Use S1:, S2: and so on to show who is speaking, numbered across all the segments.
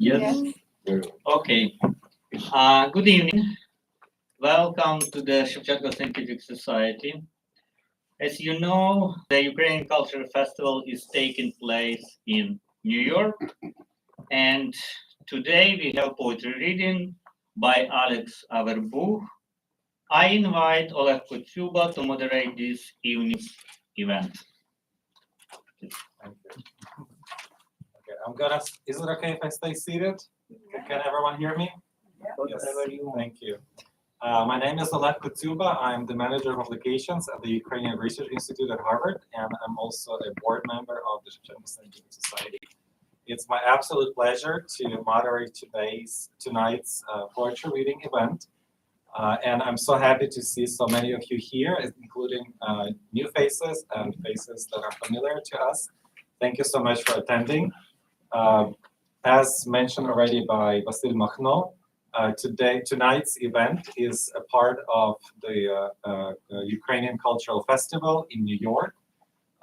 S1: Yes. Okay. Good evening. Welcome to the Shevchenko Scientific Society. As you know, the Ukrainian Cultural Festival is taking place in New York, and today we have poetry reading by Averbuch. I invite Oleg Kutsuba to moderate this evening's event.
S2: Thank you. Okay, is it okay if I stay seated? Can everyone hear me? Yes, thank you. My name is Oleg Kutsuba. I'm the manager of publications at the Ukrainian Research Institute at Harvard, and I'm also a board member of the Shevchenko Scientific Society. It's my absolute pleasure to moderate tonight's poetry reading event. And I'm so happy to see so many of you here, including new faces and faces that are familiar to us. Thank you so much for attending. As mentioned already by Vasil Makhno, tonight's event is a part of the Ukrainian Cultural Festival in New York.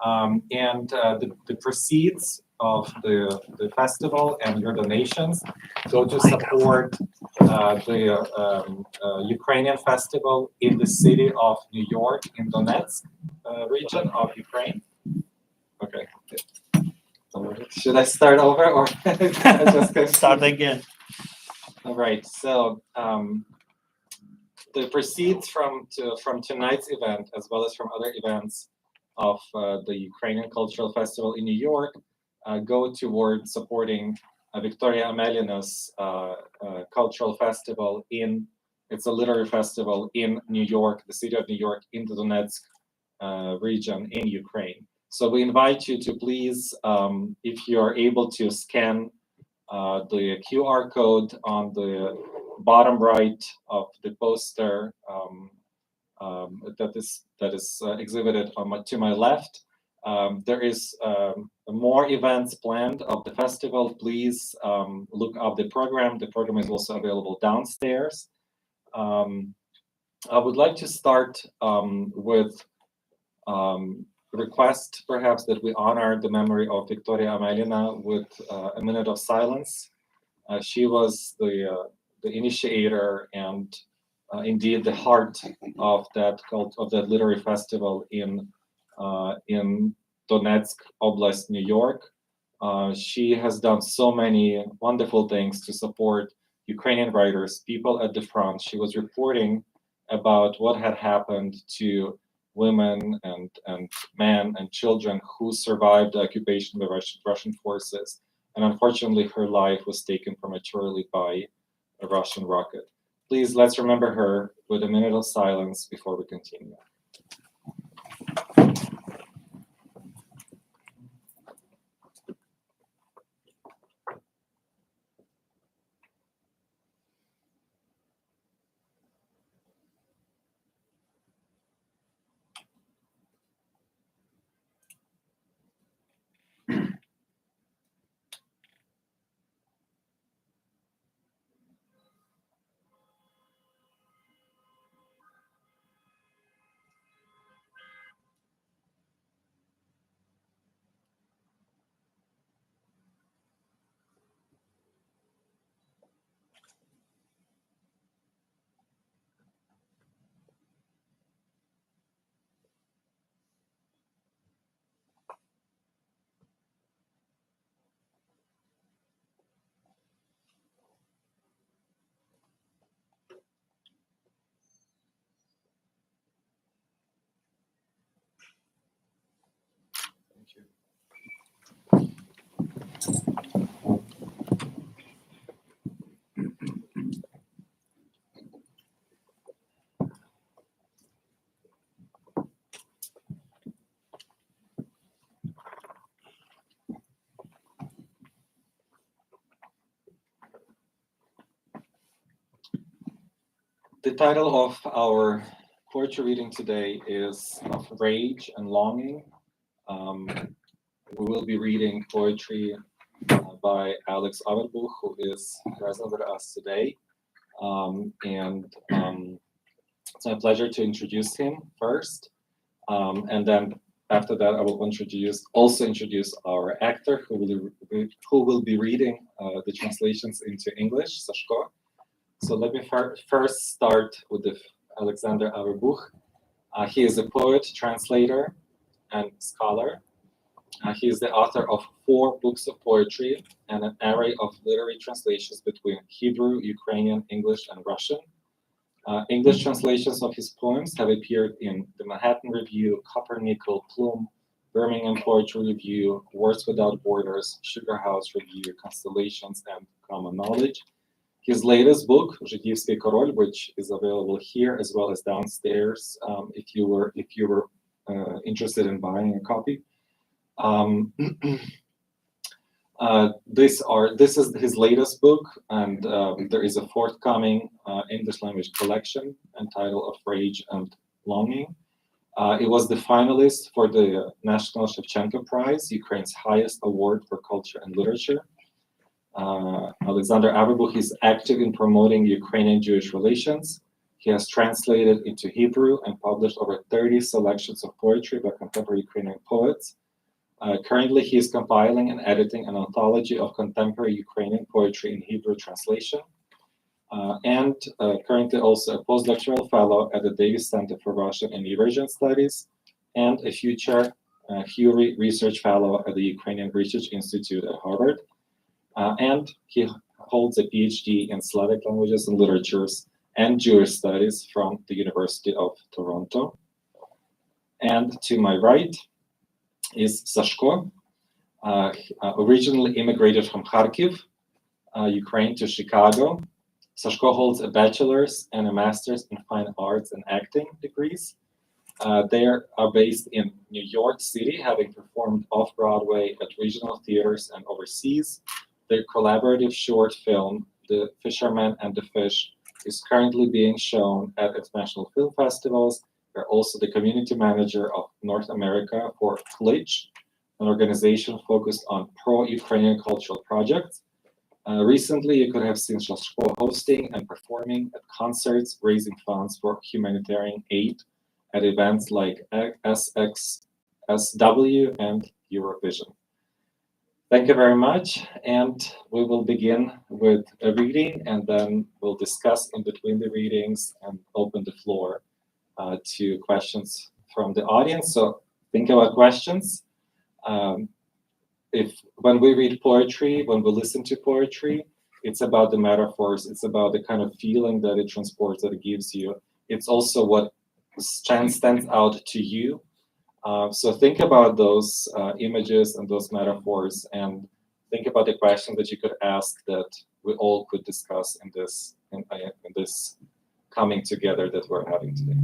S2: The proceeds of the festival and your donations go to support the Ukrainian festival in the city of New York in Donetsk region of Ukraine. Okay. Should I start over or just
S1: Start again?
S2: All right. So the proceeds from tonight's event, as well as from other events of the Ukrainian Cultural Festival in New York, go towards supporting Victoria Amelina's cultural festival it's a literary festival in New York, the city of New York, in the Donetsk region in Ukraine. So we invite you to please, if you are able to scan the QR code on the bottom right of the poster that is exhibited to my left. There is more events planned of the festival. Please look up the program. The program is also available downstairs. I would like to start with request, perhaps, that we honor the memory of Victoria Amelina with a minute of silence. She was the initiator and indeed the heart of that literary festival in Donetsk Oblast, New York. She has done so many wonderful things to support Ukrainian writers, people at the front. She was reporting about what had happened to women and men and children who survived the occupation of the Russian forces. And unfortunately, her life was taken prematurely by a Russian rocket. Please, let's remember her with a minute of silence before we continue. The title of our poetry reading today is Of Rage and Longing. We will be reading poetry by Alex Averbuch, who is present with us today. It's my pleasure to introduce him first, and then after that, I will also introduce our actor who will be reading the translations into English, Sashko. So let me first start with Alexander Averbuch. He is a poet, translator, and scholar. He is the author of 4 books of poetry and an array of literary translations between Hebrew, Ukrainian, English, and Russian. English translations of his poems have appeared in the Manhattan Review, Coppernickel, Plume, Birmingham Poetry Review, Words Without Borders, Sugar House Review, Constellations, and Common Knowledge. His latest book, Zhydivsky korol, which is available here as well as downstairs, if you were interested in buying a copy. This is his latest book, and there is a forthcoming English language collection entitled Of Rage and Longing. It was the finalist for the National Shevchenko Prize, Ukraine's highest award for culture and literature. Alexander Averbuch is active in promoting Ukrainian-Jewish relations. He has translated into Hebrew and published over 30 selections of poetry by contemporary Ukrainian poets. Currently, he is compiling and editing an anthology of contemporary Ukrainian poetry in Hebrew translation, and currently also a postdoctoral fellow at the Davis Center for Russian and Eurasian Studies, and a future Curie Research Fellow at the Ukrainian Research Institute at Harvard. And he holds a PhD in Slavic languages and literatures and Jewish studies from the University of Toronto. And to my right is Sashko, originally immigrated from Kharkiv, Ukraine, to Chicago. Sashko holds a bachelor's and a master's in fine arts and acting degrees. They are based in New York City, having performed off-Broadway at regional theaters and overseas. Their collaborative short film, The Fisherman and the Fish, is currently being shown at international film festivals. They're also the community manager of North America for Klitsch, an organization focused on pro-Ukrainian cultural projects. Recently, you could have seen Shashko hosting and performing at concerts, raising funds for humanitarian aid at events like SXSW and Eurovision. Thank you very much, and we will begin with a reading, and then we'll discuss in between the readings and open the floor to questions from the audience. So think about questions. When we read poetry, when we listen to poetry, it's about the metaphors, it's about the kind of feeling that it transports, that it gives you. It's also what stands out to you. So think about those images and those metaphors, and think about the question that you could ask that we all could discuss in this coming together that we're having today.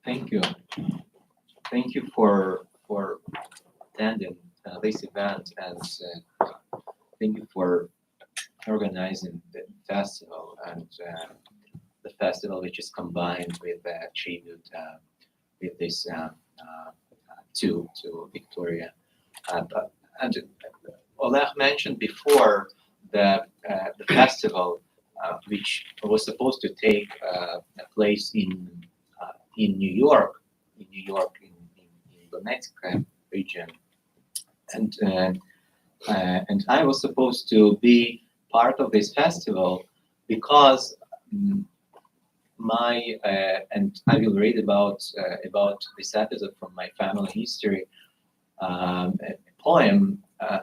S3: Thank you. Thank you for attending this event, and thank you for organizing the festival, and the festival which is combined with a tribute with this to Victoria. And Oleg mentioned before that the festival, which was supposed to take place in New York, in Donetsk region, and I was supposed to be part of this festival because and I will read about this episode from my family history, a poem,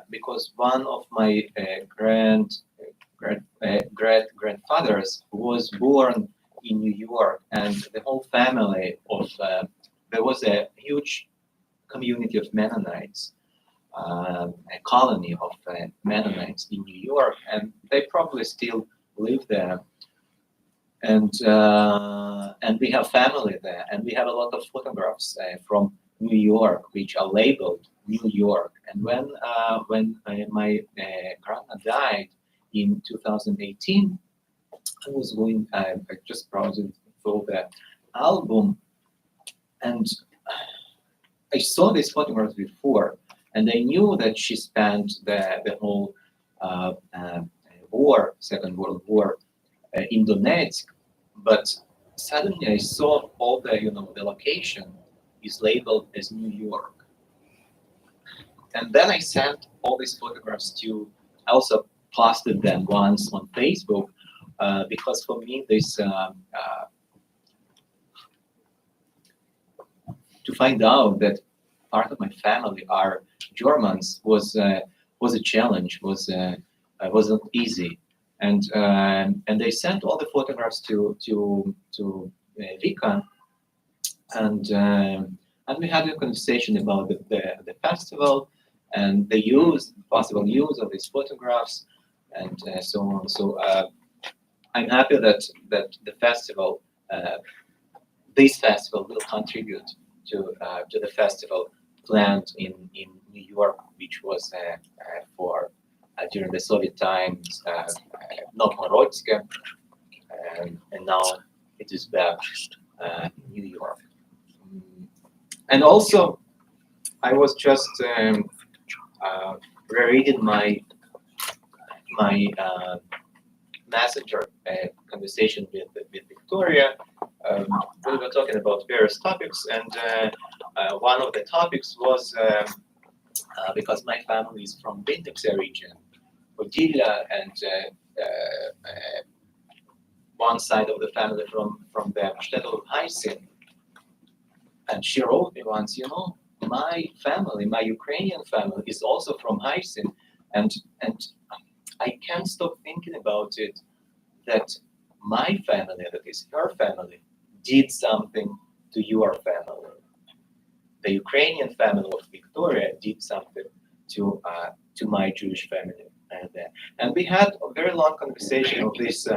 S3: because one of my grandfathers was born in New York, and the whole family there was a huge community of Mennonites, a colony of Mennonites in New York, and they probably still live there. And we have family there, and we have a lot of photographs from New York, which are labeled New York. And when my grandma died in 2018, I just browsing through the album, and I saw these photographs before, and I knew that she spent the whole war, Second World War, in Donetsk, but suddenly I saw all the location is labeled as New York. And then I sent all these photographs I also posted them once on Facebook, because for me this, to find out that part of my family are Germans was a challenge, wasn't easy. And they sent all the photographs to Vika, and we had a conversation about the festival and the possible use of these photographs, and so on. So I'm happy that the festival, this festival, will contribute to the festival planned in New York, which was for during the Soviet times, Novhorodsk, and now it is back New York. And also, I was just rereading my messenger conversation with Victoria. We were talking about various topics, and one of the topics was because my family is from Vinnytsia region, Podillia, and one side of the family from the shtetl of Haisin. And she wrote me once, my family, my Ukrainian family, is also from Haisin, and I can't stop thinking about it, that my family, that is her family, did something to your family. The Ukrainian family of Victoria did something to my Jewish family. And we had a very long conversation of this,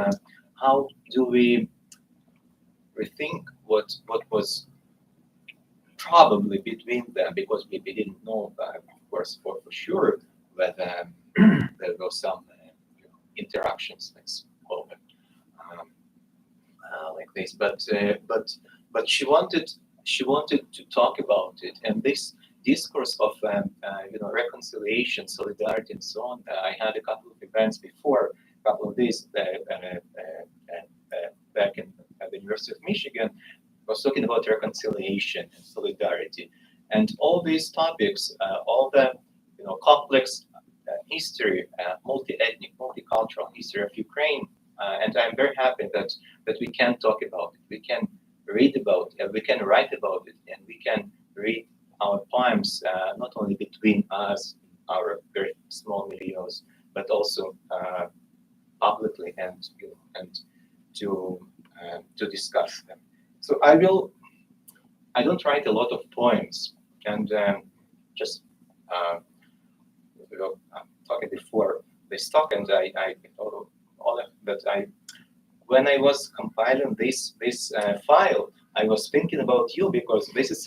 S3: how do we rethink what was probably between them, because we didn't know, of course, for sure, that there was some interactions, let's call it, like this. But she wanted to talk about it, and this discourse of reconciliation, solidarity, and so on. I had a couple of events before, a couple of days back at the University of Michigan. I was talking about reconciliation and solidarity, and all these topics, all the complex history, multi-ethnic, multicultural history of Ukraine, and I'm very happy that we can talk about it, we can read about it, we can write about it, and we can read our poems not only between us, our very small videos, but also publicly and to discuss them. So I don't write a lot of poems, and just talking before this talk, and I told all that when I was compiling this file, I was thinking about you, because this is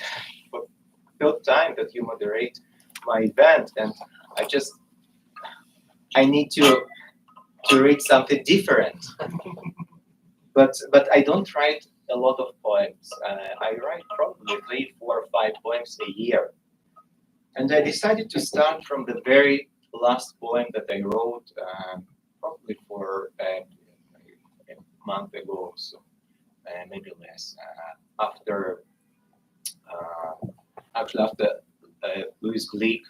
S3: the third time that you moderate my event, and I need to read something different. But I don't write a lot of poems. I write probably 3, 4, or 5 poems a year. And I decided to start from the very last poem that I wrote, probably for a month ago, so maybe less. After Louise Glick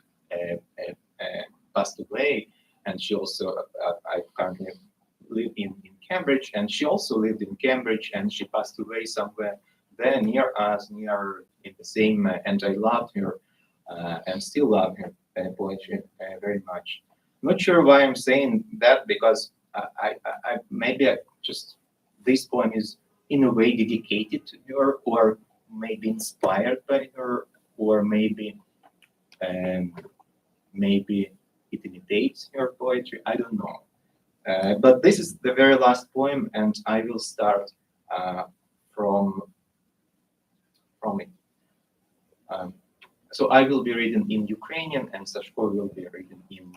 S3: passed away, and she also, I currently live in Cambridge, and she also lived in Cambridge, and she passed away somewhere there near us, near in the same, and I loved her and still love her poetry very much. Not sure why I'm saying that, because maybe this poem is in a way dedicated to her, or maybe inspired by her, or maybe it imitates her poetry. I don't know. But this is the very last poem, and I will start from it. So I will be reading in Ukrainian, and Sashko will be reading in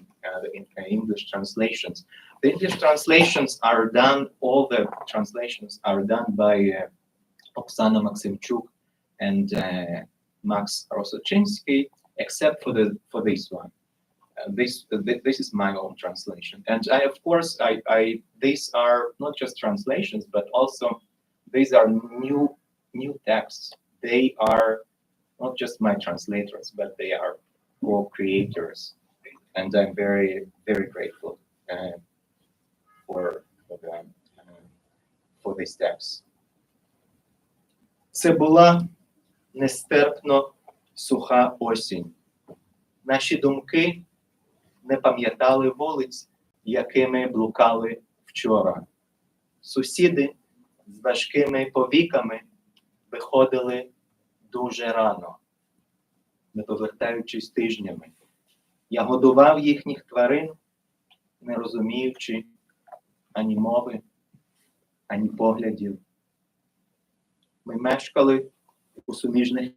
S3: English translations. The English translations are done, all the translations are done by Oksana Maximchuk and Max Rosochinsky, except for this one. This is my own translation, and of course these are not just translations, but also these are new texts. They are not just my translators, but they are co-creators, and I'm very grateful for this text. Це була нестерпно суха осінь. Наші думки не пам'ятали вулиць, якими блукали вчора. Сусіди з важкими повіками виходили дуже рано, не повертаючись тижнями. Я годував їхніх тварин, не розуміючи ані мови, ані поглядів. Ми мешкали у суміжних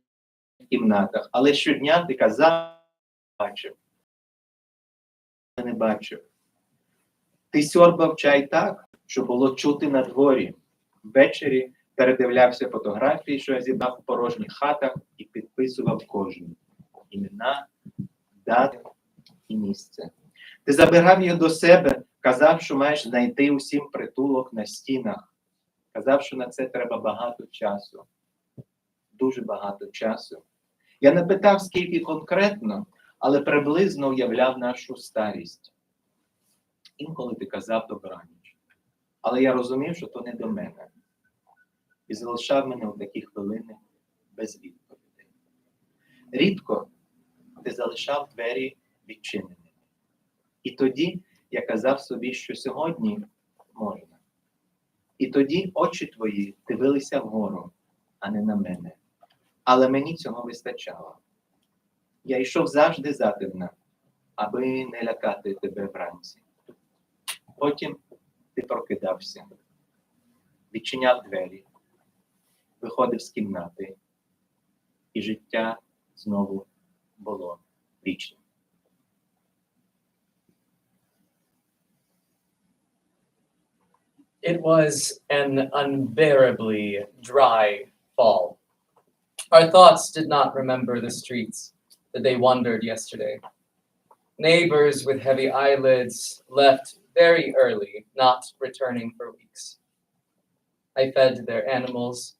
S3: кімнатах, але щодня ти казав, бачив. Я не бачив. Ти сьорбав чай так, що було чути на дворі. Ввечері передивлявся фотографії, що я зібрав у порожніх хатах, і підписував кожну. Імена, дати і місце. Ти забирав їх до себе, казав, що маєш знайти усім притулок на стінах. Казав, що на це треба багато часу. Дуже багато часу. Я не питав, скільки конкретно, але приблизно уявляв нашу старість. Інколи ти казав добраніч. Але я розумів, що то не до мене. І залишав мене у такі хвилини без відповідей. Рідко ти залишав двері відчиненими. І тоді я казав собі, що сьогодні можна. І тоді очі твої дивилися вгору, а не на мене. Але мені цього вистачало. Я йшов завжди затемно, аби не лякати тебе вранці. Потім ти прокидався, відчиняв двері, виходив з кімнати, і життя знову було вічним.
S4: It was an unbearably dry fall. Our thoughts did not remember the streets that they wandered yesterday. Neighbors with heavy eyelids left very early, not returning for weeks. I fed their animals,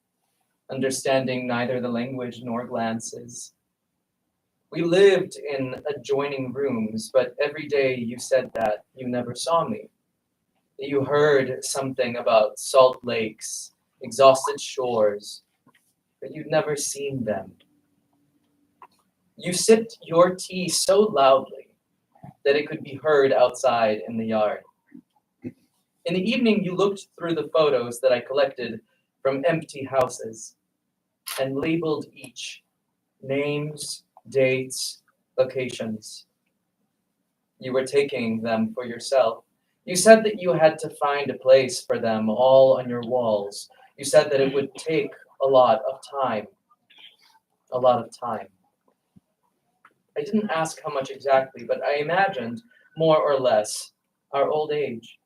S4: understanding neither the language nor glances. We lived in adjoining rooms, but every day you said that you never saw me. You heard something about salt lakes, exhausted shores, but you'd never seen them. You sipped your tea so loudly that it could be heard outside in the yard. In the evening, you looked through the photos that I collected from empty houses and labeled each names, dates, locations. You were taking them for yourself. You said that you had to find a place for them all on your walls. You said that it would take a lot of time. A lot of time. I didn't ask how much exactly, but I imagined, more or less, our old age.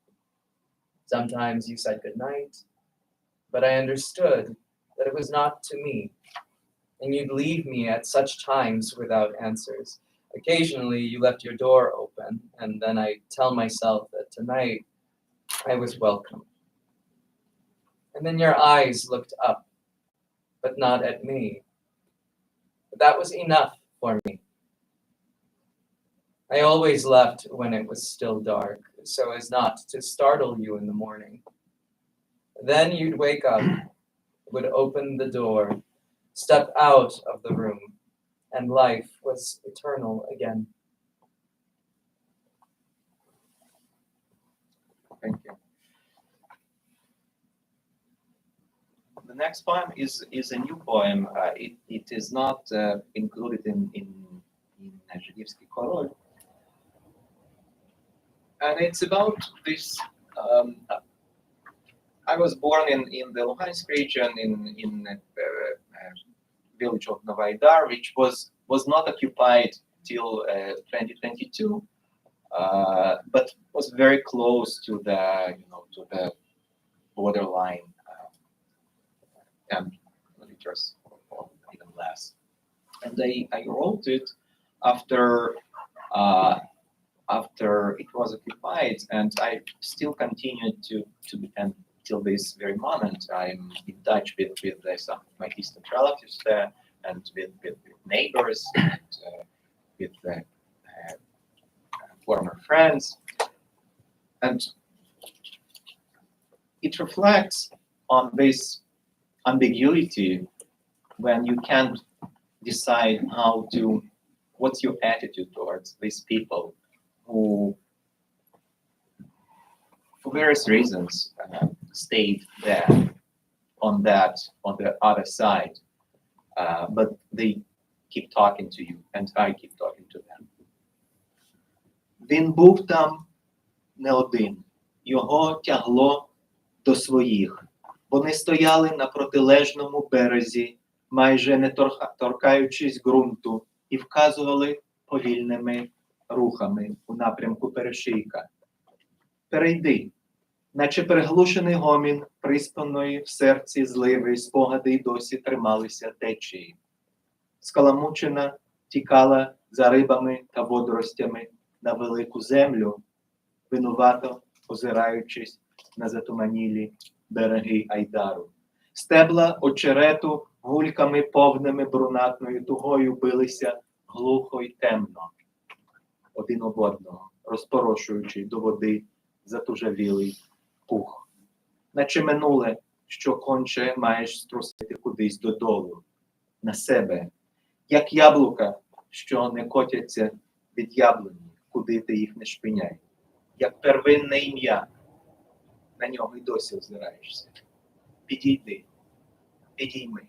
S4: Sometimes you said goodnight, but I understood that it was not to me, and you'd leave me at such times without answers. Occasionally, you left your door open, and then I tell myself that tonight I was welcome. And then your eyes looked up, but not at me. But that was enough for me. I always left when it was still dark, so as not to startle you in the morning. Then you'd wake up, would open the door, step out of the room, and life was eternal again.
S3: Thank you. The next poem is a new poem. It is not included in Zhydivsky korol. And it's about this. I was born in the Luhans'k region in village of Novaidar, which was not occupied till 2022, but was very close to the borderline 10 kilometers or even less. And I wrote it after after it was occupied, and I still continued to until this very moment. I'm in touch with some of my distant relatives there, and with neighbors, and with former friends, and it reflects on this ambiguity when you can't decide what's your attitude towards these people who, for various reasons, stayed there on the other side, but they keep talking to you, and I keep talking to them. Він був там не один, його тягло до своїх. Вони стояли на протилежному березі, майже не торкаючись ґрунту, і вказували повільними рухами у напрямку перешийка. Перейди, наче переглушений гомін приспаної в серці зливи, спогади й досі трималися течії. Скаламучена тікала за рибами та водоростями на велику землю, винувато озираючись на затуманілі береги Айдару. Стебла очерету гульками повними брунатною тугою билися глухо й темно один об одного, розпорошуючи до води затужавілий пух. Наче минуле, що конче маєш струсити кудись додолу, на себе, як яблука, що не котяться від яблуні, куди ти їх не шпиняй, як первинне ім'я, на нього й досі озираєшся. Підійди, підійми,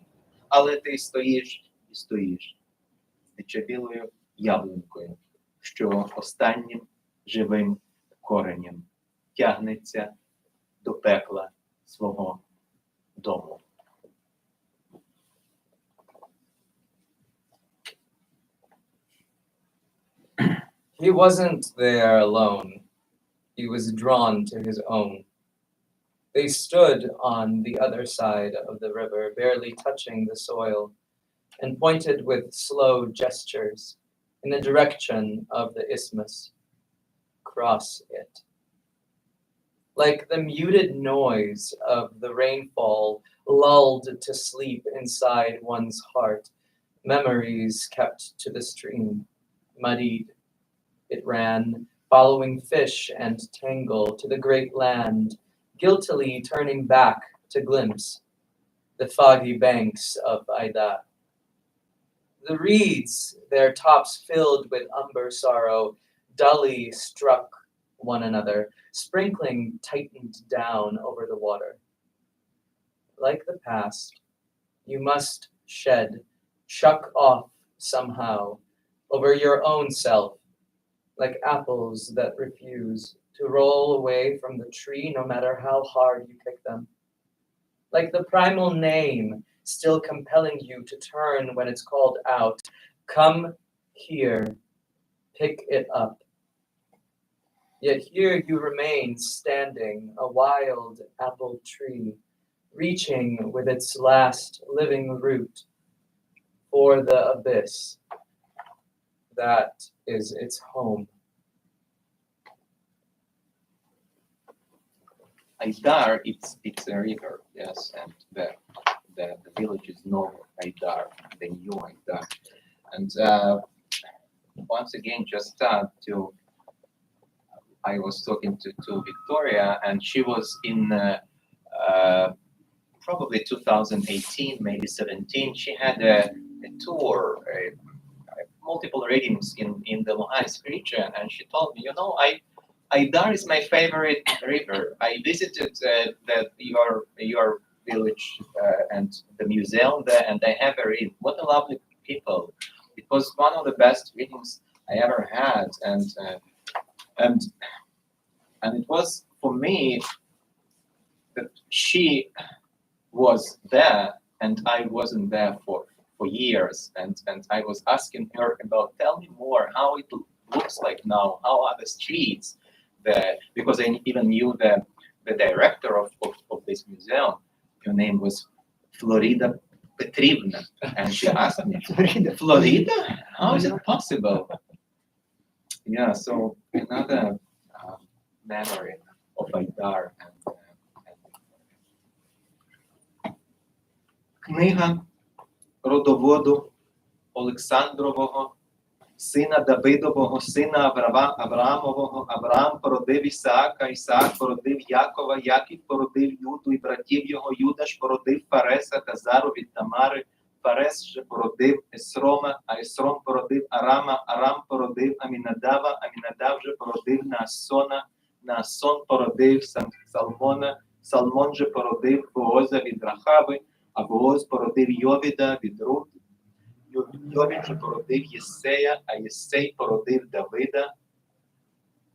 S3: але ти стоїш і стоїш, білою яблунькою, що останнім живим коренем тягнеться до пекла свого дому.
S4: He wasn't there alone. He was drawn to his own. They stood on the other side of the river, barely touching the soil, and pointed with slow gestures in the direction of the isthmus. Cross it. Like the muted noise of the rainfall lulled to sleep inside one's heart, memories kept to the stream, muddied. It ran, following fish and tangle to the great land, guiltily turning back to glimpse the foggy banks of Aida. The reeds, their tops filled with umber sorrow, dully struck one another, sprinkling tightened down over the water. Like the past, you must shed, chuck off somehow over your own self, like apples that refuse to roll away from the tree no matter how hard you kick them. Like the primal name still compelling you to turn when it's called out. Come here, pick it up. Yet here you remain standing, a wild apple tree, reaching with its last living root for the abyss that is its home.
S3: Aidar, it's a river, yes, and the village is known Aidar, the new Aidar. And once again, just I was talking to Victoria, and she was in probably 2018, maybe 17. She had a tour, multiple readings in the Luhan'sk region, and she told me, Aidar is my favorite river. I visited your village and the museum there, and I have a read. What a lovely people! It was one of the best readings I ever had, and it was for me that she was there and I wasn't there for years, and I was asking her about, tell me more, how it looks like now, how are the streets there, because I even knew the director of this museum. Her name was Florida Petrivna. And she asked me, Florida? How is it possible? Yeah, so another memory of Айдар. Книга родоводу Олександрового, сина Давидового, сина Авраамового. Авраам породив Ісаака, Ісаак породив Якова, Яків породив Юду і братів його. Юда ж породив Фареса та Зару від Тамари. Фарес же породив Есрома, а Есром породив Арама, Арам породив Амінадава, Амінадав же породив Наасона, Наасон породив Салмона, Салмон же породив Бооза від Рахави, а Бооз породив Йовіда від Рут. Йовід же породив Єсея, а Єсей породив Давида.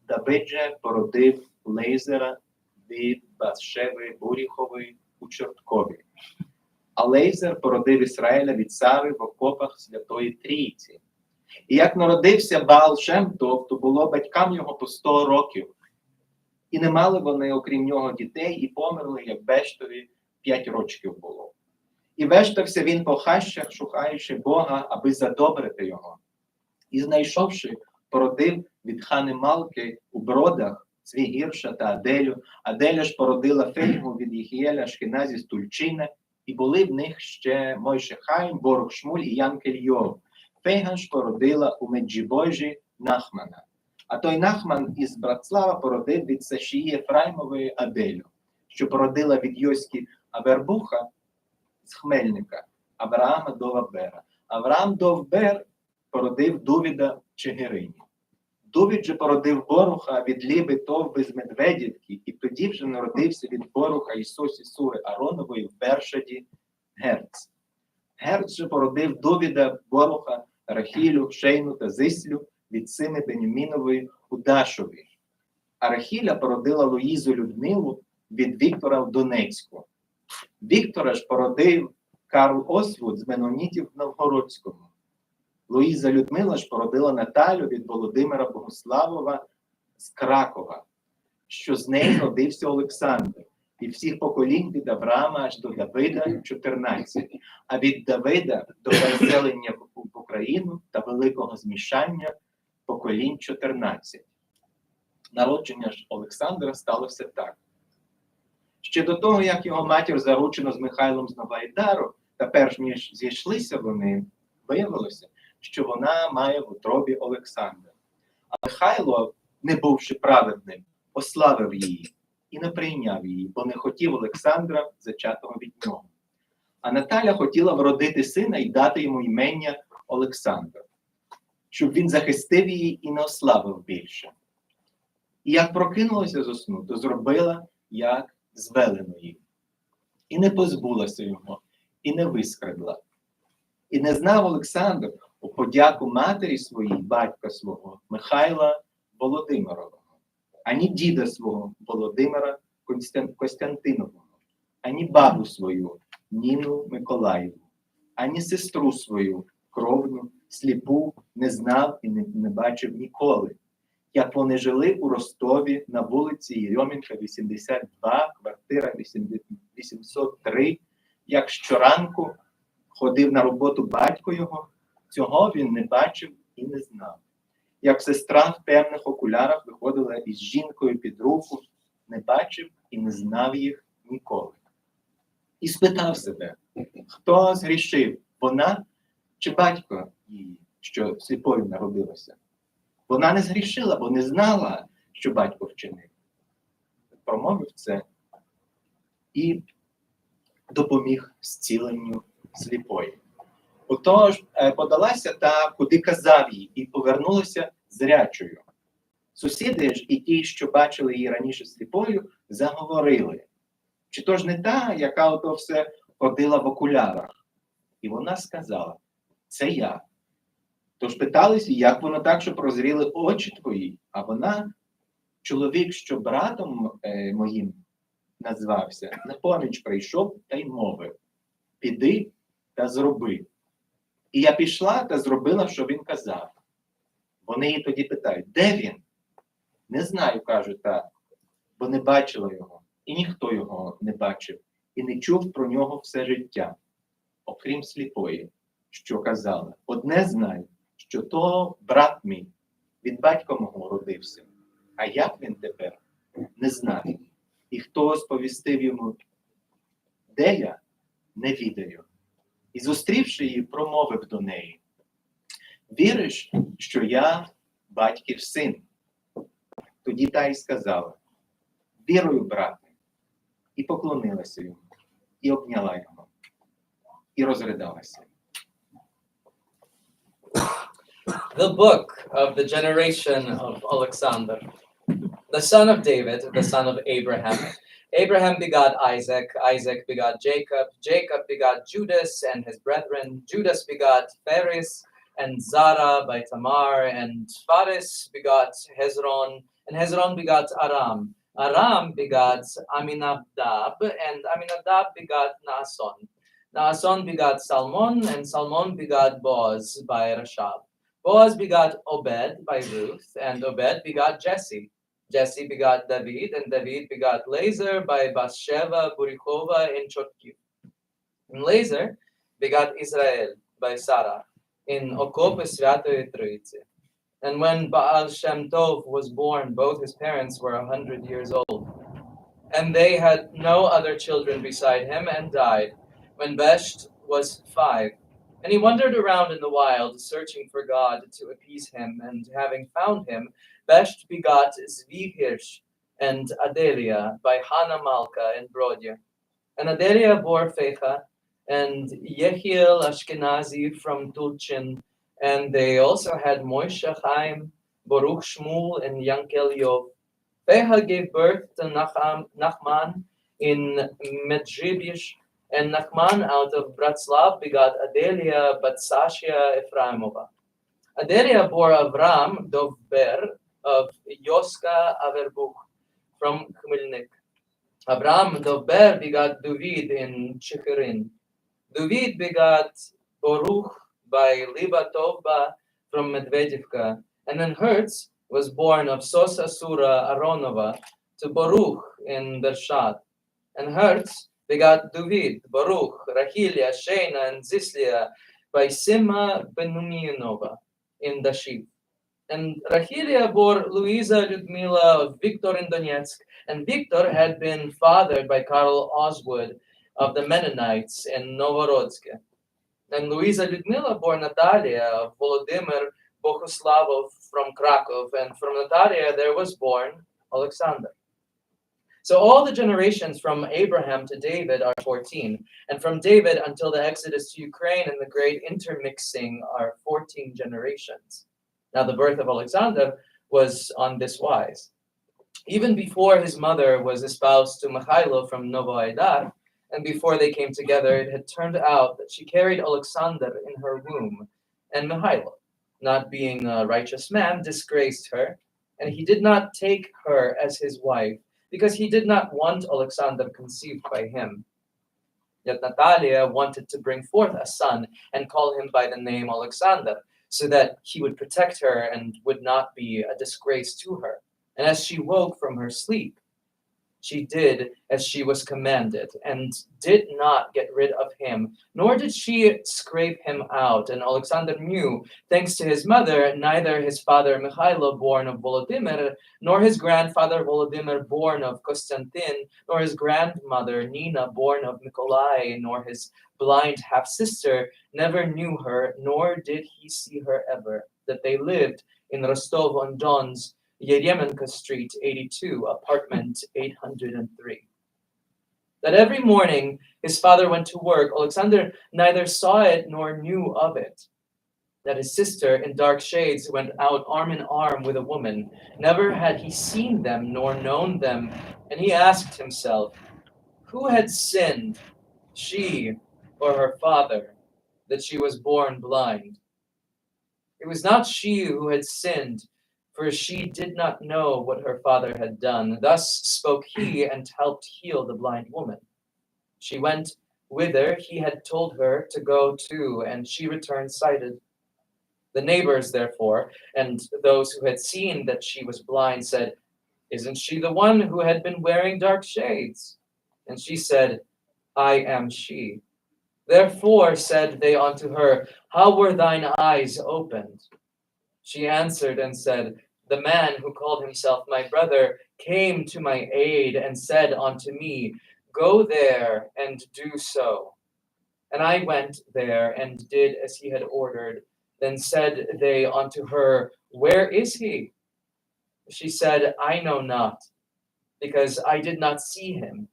S3: Давид же породив Лейзера від Батшеви Буріхової у Чорткові. А Лейзер породив Ізраїля від Сари в окопах Святої Трійці. І як народився Баал Шем Тов, то було батькам його по 100 років. І не мали вони, окрім нього, дітей, і померли, як Бештові 5 років було. І вештався він по хащах, шукаючи Бога, аби задобрити його. І знайшовши, породив від хани Малки у Бродах Цвігірша та Аделю. Аделя ж породила Фейгу від Єхієля Шкіназі з Тульчина, і були в них ще Мойше Хаїм, Борух Шмуль і Янкель Йов. Фейга ж породила у Меджибожі Нахмана. А той Нахман із Братслава породив від Сашії Ефраїмової Аделю, що породила від Йоськи Авербуха з Хмельника, Авраама Довбера. Авраам Довбер породив Дувіда Чигирині. Дувід же породив Боруха від Ліби Товби з Медведівки, і тоді вже народився від Боруха Ісосі Сури Аронової в Бершаді Герц. Герц же породив Дувіда, Боруха, Рахілю, Шейну та Зислю від сини Бенімінової у Дашові. А Рахіля породила Луїзу Людмилу від Віктора в Донецьку. Віктора ж породив Карл Освуд з Менонітів в Новгородському. Луїза Людмила ж породила Наталю від Володимира Богославова з Кракова, що з неї родився Олександр, і всіх поколінь від Авраама аж до Давида 14, а від Давида до переселення в Україну та великого змішання поколінь 14. Народження ж Олександра сталося так. Ще до того, як його матір заручено з Михайлом з Новоайдару, та перш ніж зійшлися вони, виявилося, що вона має в утробі Олександра. А Михайло, не бувши праведним, ославив її і не прийняв її, бо не хотів Олександра, зачатого від нього. А Наталя хотіла вродити сина і дати йому імення Олександр, щоб він захистив її і не ославив більше. І як прокинулася зо сну, то зробила, як звелено їй. І не позбулася його, і не вискрадла. І не знав Олександр у подяку матері своїй, батька свого, Михайла Володимирового, ані діда свого, Володимира Костянтинового, ані бабу свою, Ніну Миколаїву, ані сестру свою, кровну, сліпу, не знав і не бачив ніколи. Як вони жили у Ростові на вулиці Єрьомінка, 82, квартира 803, як щоранку ходив на роботу батько його, цього він не бачив і не знав. Як сестра в темних окулярах виходила із жінкою під руку, не бачив і не знав їх ніколи. І спитав себе, хто згрішив, вона чи батько її, що сліпою народилася? Вона не згрішила, бо не знала, що батько вчинив. Промовив це і допоміг зціленню сліпої. Отож, подалася та, куди казав їй, і повернулася зрячою. Сусіди ж і ті, що бачили її раніше сліпою, заговорили. Чи то ж не та, яка ото все ходила в окулярах? І вона сказала, це я. Тож питались, як воно так, що прозріли очі твої? А вона, чоловік, що братом моїм назвався, на поміч прийшов та й мовив, піди та зроби. І я пішла та зробила, що він казав. Вони її тоді питають, де він? Не знаю, каже та, бо не бачила його, і ніхто його не бачив, і не чув про нього все життя. окрім сліпої, що казала: одне знай, що то брат мій, від батька мого родився, а як він тепер, не знаю. І хто сповістив йому, де я, не відаю. І зустрівши її, промовив до неї: віриш, що я батьків син? Тоді та й сказала: вірую, брате. І поклонилася йому, і обняла його, і розридалася.
S4: The book of the generation of Alexander, the son of David, the son of Abraham. Abraham begot Isaac, Isaac begot Jacob, Jacob begot Judas and his brethren, Judas begot Phares and Zara by Tamar, and Phares begot Hezron, and Hezron begot Aram. Aram begot Aminadab, and Aminadab begot Naason. Naason begot Salmon, and Salmon begot Boaz by Rashab. Boaz begot Obed by Ruth, and Obed begot Jesse. Jesse begot David, and David begot Lazer by Bathsheba Burichova in Chotkiv. And Lazer begot Israel by Sarah in Okop Svятої Troici. And when Baal Shem Tov was born, both his parents were 100 years old. And they had no other children beside him and died when Besht was 5. And he wandered around in the wild, searching for God to appease him. And having found him, Besht begot Zvi Hirsch and Adelia by Hannah Malka in Brodia. And Adelia bore Fecha and Yehiel Ashkenazi from Tulchin. And they also had Moshe Chaim, Baruch Shmuel, and Yankel Yov. Fecha gave birth to Nachman in Medjibish, and Nachman out of Bratslav begot Adelia Batsashia Ephraimova. Adelia bore Avram Dovber of Yoska Averbuch from Khmelnik. Avram Dovber begot David in Chichirin. David begot Baruch by Libatovba from Medvedivka. And then Hertz was born of Sosa Sura Aronova to Baruch in Bershat. And Hertz begot David, Baruch, Rahilia, Shena, and Zislia by Sima Benumianova in Dashiv. And Rahilia bore Luisa Lyudmila of Victor in Donetsk, and Victor had been fathered by Karl Oswood of the Mennonites in Novorodsk. And Luisa Lyudmila bore Natalia of Volodymyr Bohuslavov from Krakow, and from Natalia there was born Alexander. So all the generations from Abraham to David are 14, and from David until the Exodus to Ukraine and the great intermixing are 14 generations. Now the birth of Alexander was on this wise. Even before his mother was espoused to Michailo from Novoaidar, and before they came together, it had turned out that she carried Alexander in her womb, and Michailo, not being a righteous man, disgraced her, and he did not take her as his wife, because he did not want Alexander conceived by him. Yet Natalia wanted to bring forth a son and call him by the name Alexander, so that he would protect her and would not be a disgrace to her. And as she woke from her sleep, she did as she was commanded, and did not get rid of him, nor did she scrape him out. And Alexander knew, thanks to his mother, neither his father Michailo, born of Volodymyr, nor his grandfather Volodymyr, born of Konstantin, nor his grandmother Nina, born of Nikolai, nor his blind half-sister, never knew her, nor did he see her ever, that they lived in Rostov-on-Don's Yeremenko Street, 82, apartment 803. That every morning his father went to work, Alexander neither saw it nor knew of it. That his sister in dark shades went out arm in arm with a woman. Never had he seen them nor known them, and he asked himself, who had sinned, she or her father, that she was born blind? It was not she who had sinned, for she did not know what her father had done. Thus spoke he and helped heal the blind woman. She went whither he had told her to go to, and she returned sighted. The neighbors, therefore, and those who had seen that she was blind said, isn't she the one who had been wearing dark shades? And she said, I am she. Therefore said they unto her, How were thine eyes opened? She answered and said, The man who called himself my brother came to my aid and said unto me, Go there and do so. And I went there and did as he had ordered. Then said they unto her, Where is he? She said, I know not, because I did not see him.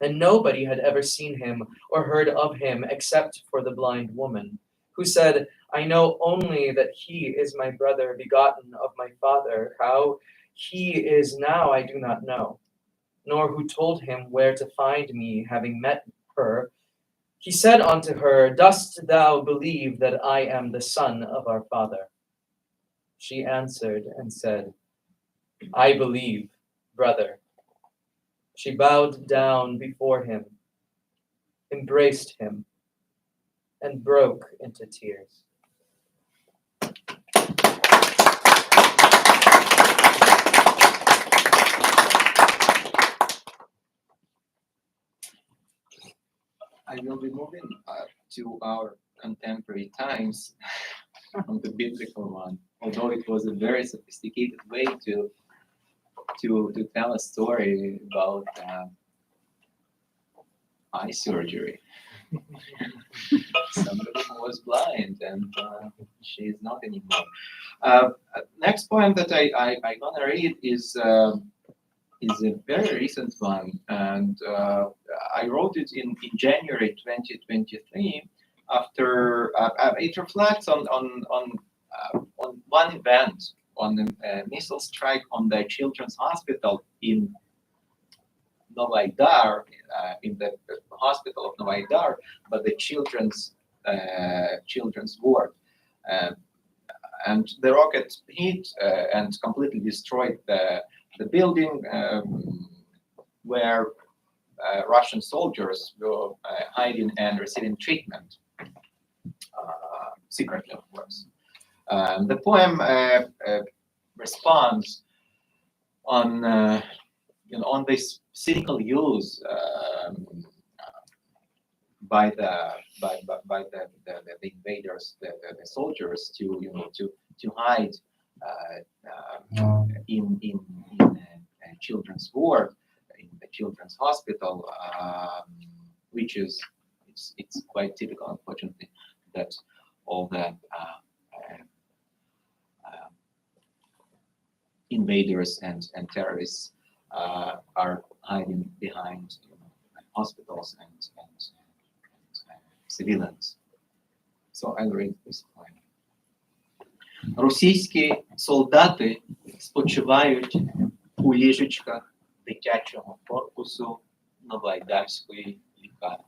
S4: And nobody had ever seen him or heard of him except for the blind woman, who said, I know only that he is my brother begotten of my father. How he is now I do not know, nor who told him where to find me, having met her. He said unto her, Dost thou believe that I am the son of our father? She answered and said, I believe, brother. She bowed down before him, embraced him, and broke into tears.
S3: I will be moving to our contemporary times from the biblical one, although it was a very sophisticated way to tell a story about eye surgery. Somebody who was blind and she is not anymore. Next poem that I gonna read is a very recent one, and I wrote it in January 2023. After it reflects on one event, on the missile strike on the children's hospital in Novy Dar, in the hospital of Novy Dar, but the children's ward. And the rocket hit and completely destroyed the building where Russian soldiers were hiding and receiving treatment, secretly, of course. The poem responds on this cynical use by the invaders, the soldiers, to hide in a children's ward, in the children's hospital, which is it's quite typical, unfortunately, that all the invaders and terrorists are hiding behind hospitals and civilians. So I'll read this poem. Російські солдати спочивають у ліжечках дитячого корпусу Новоайдарської лікарні.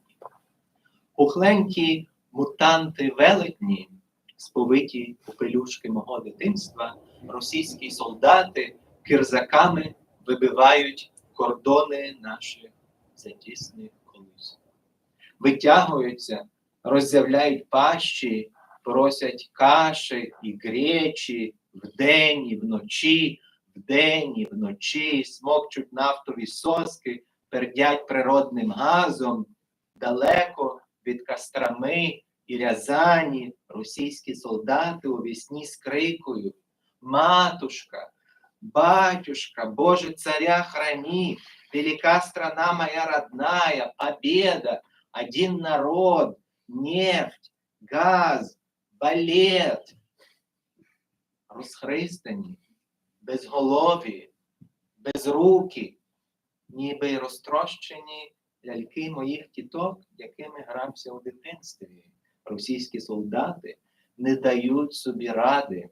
S3: Пухленькі мутанти-велетні, сповиті попелюшки мого дитинства, російські солдати кирзаками вибивають кордони наших затісних колись. Витягуються, роззявляють пащі, просять каші і гречі вдень і вночі, вдень і вночі, смокчуть нафтові соски, пердять природним газом, далеко від Костроми і Рязані російські солдати у вісні скрикують: «Матушка, батюшка, Боже царя храни, велика страна моя родная, победа, один народ, нефть, газ, балет». Розхристані, безголові, безрукі, ніби й розтрощені ляльки моїх тіток, якими грався у дитинстві. Російські солдати не дають собі ради.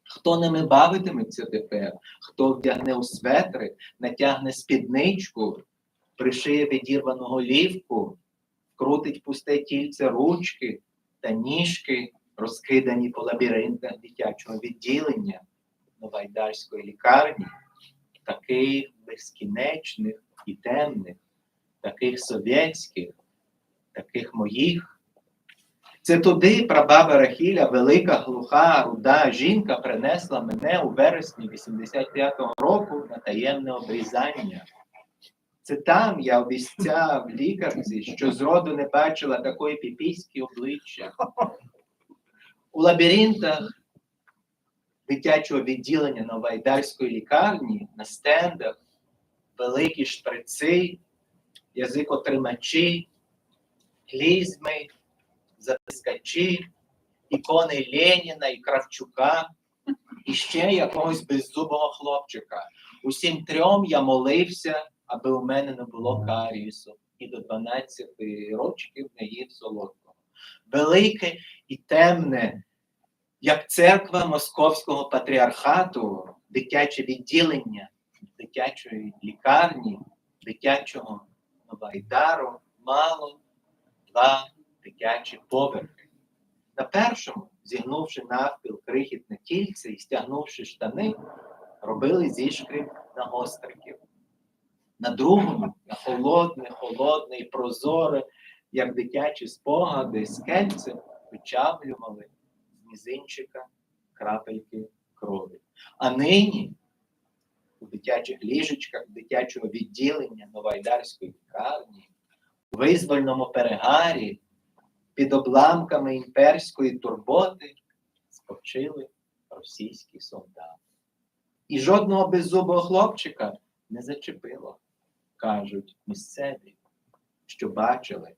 S3: Хто ними бавитиметься тепер? Хто вдягне у светри, натягне спідничку, пришиє відірвану голівку, крутить пусте тільце ручки та ніжки, розкидані по лабіринтах дитячого відділення Новоайдарської лікарні, таких безкінечних і темних, таких совєтських, таких моїх. Це туди прабаба Рахіля, велика, глуха, руда жінка, принесла мене у вересні 85-го року на таємне обрізання. Це там я обіцяв лікарці, що зроду не бачила такої піпіськи обличчя. У лабіринтах дитячого відділення Новоайдарської лікарні на стендах великі шприци, язикотримачі, клізми, затискачі, ікони Леніна і Кравчука, і ще якогось беззубого хлопчика. Усім трьом я молився, аби у мене не було карієсу, і до 12 років не їв солодкого. Велике і темне, як церква Московського патріархату, дитяче відділення дитячої лікарні, дитячого Новоайдару мало 2 дитячі поверхи. На першому, зігнувши навпіл крихітне кільце і стягнувши штани, робили зішкріп на гостриків. На другому, на холодне і прозоре, як дитячі спогади, скельце вичавлювали з мізинчика крапельки крові. А нині у дитячих ліжечках дитячого відділення Новоайдарської лікарні, у визвольному перегарі, під обламками імперської турботи спочили російські солдати. І жодного беззубого хлопчика не зачепило, кажуть місцеві, що бачили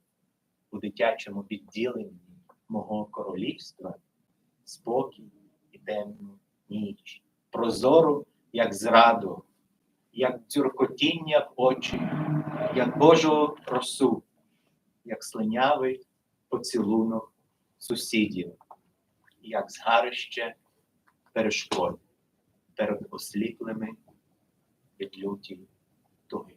S3: у дитячому відділенні мого королівства спокій і темну ніч, прозору, як зраду, як дзюркотіння в очі, як Божу росу, як слинявий поцілунок сусідів, як згарище перешкод перед осліплими від люті туги.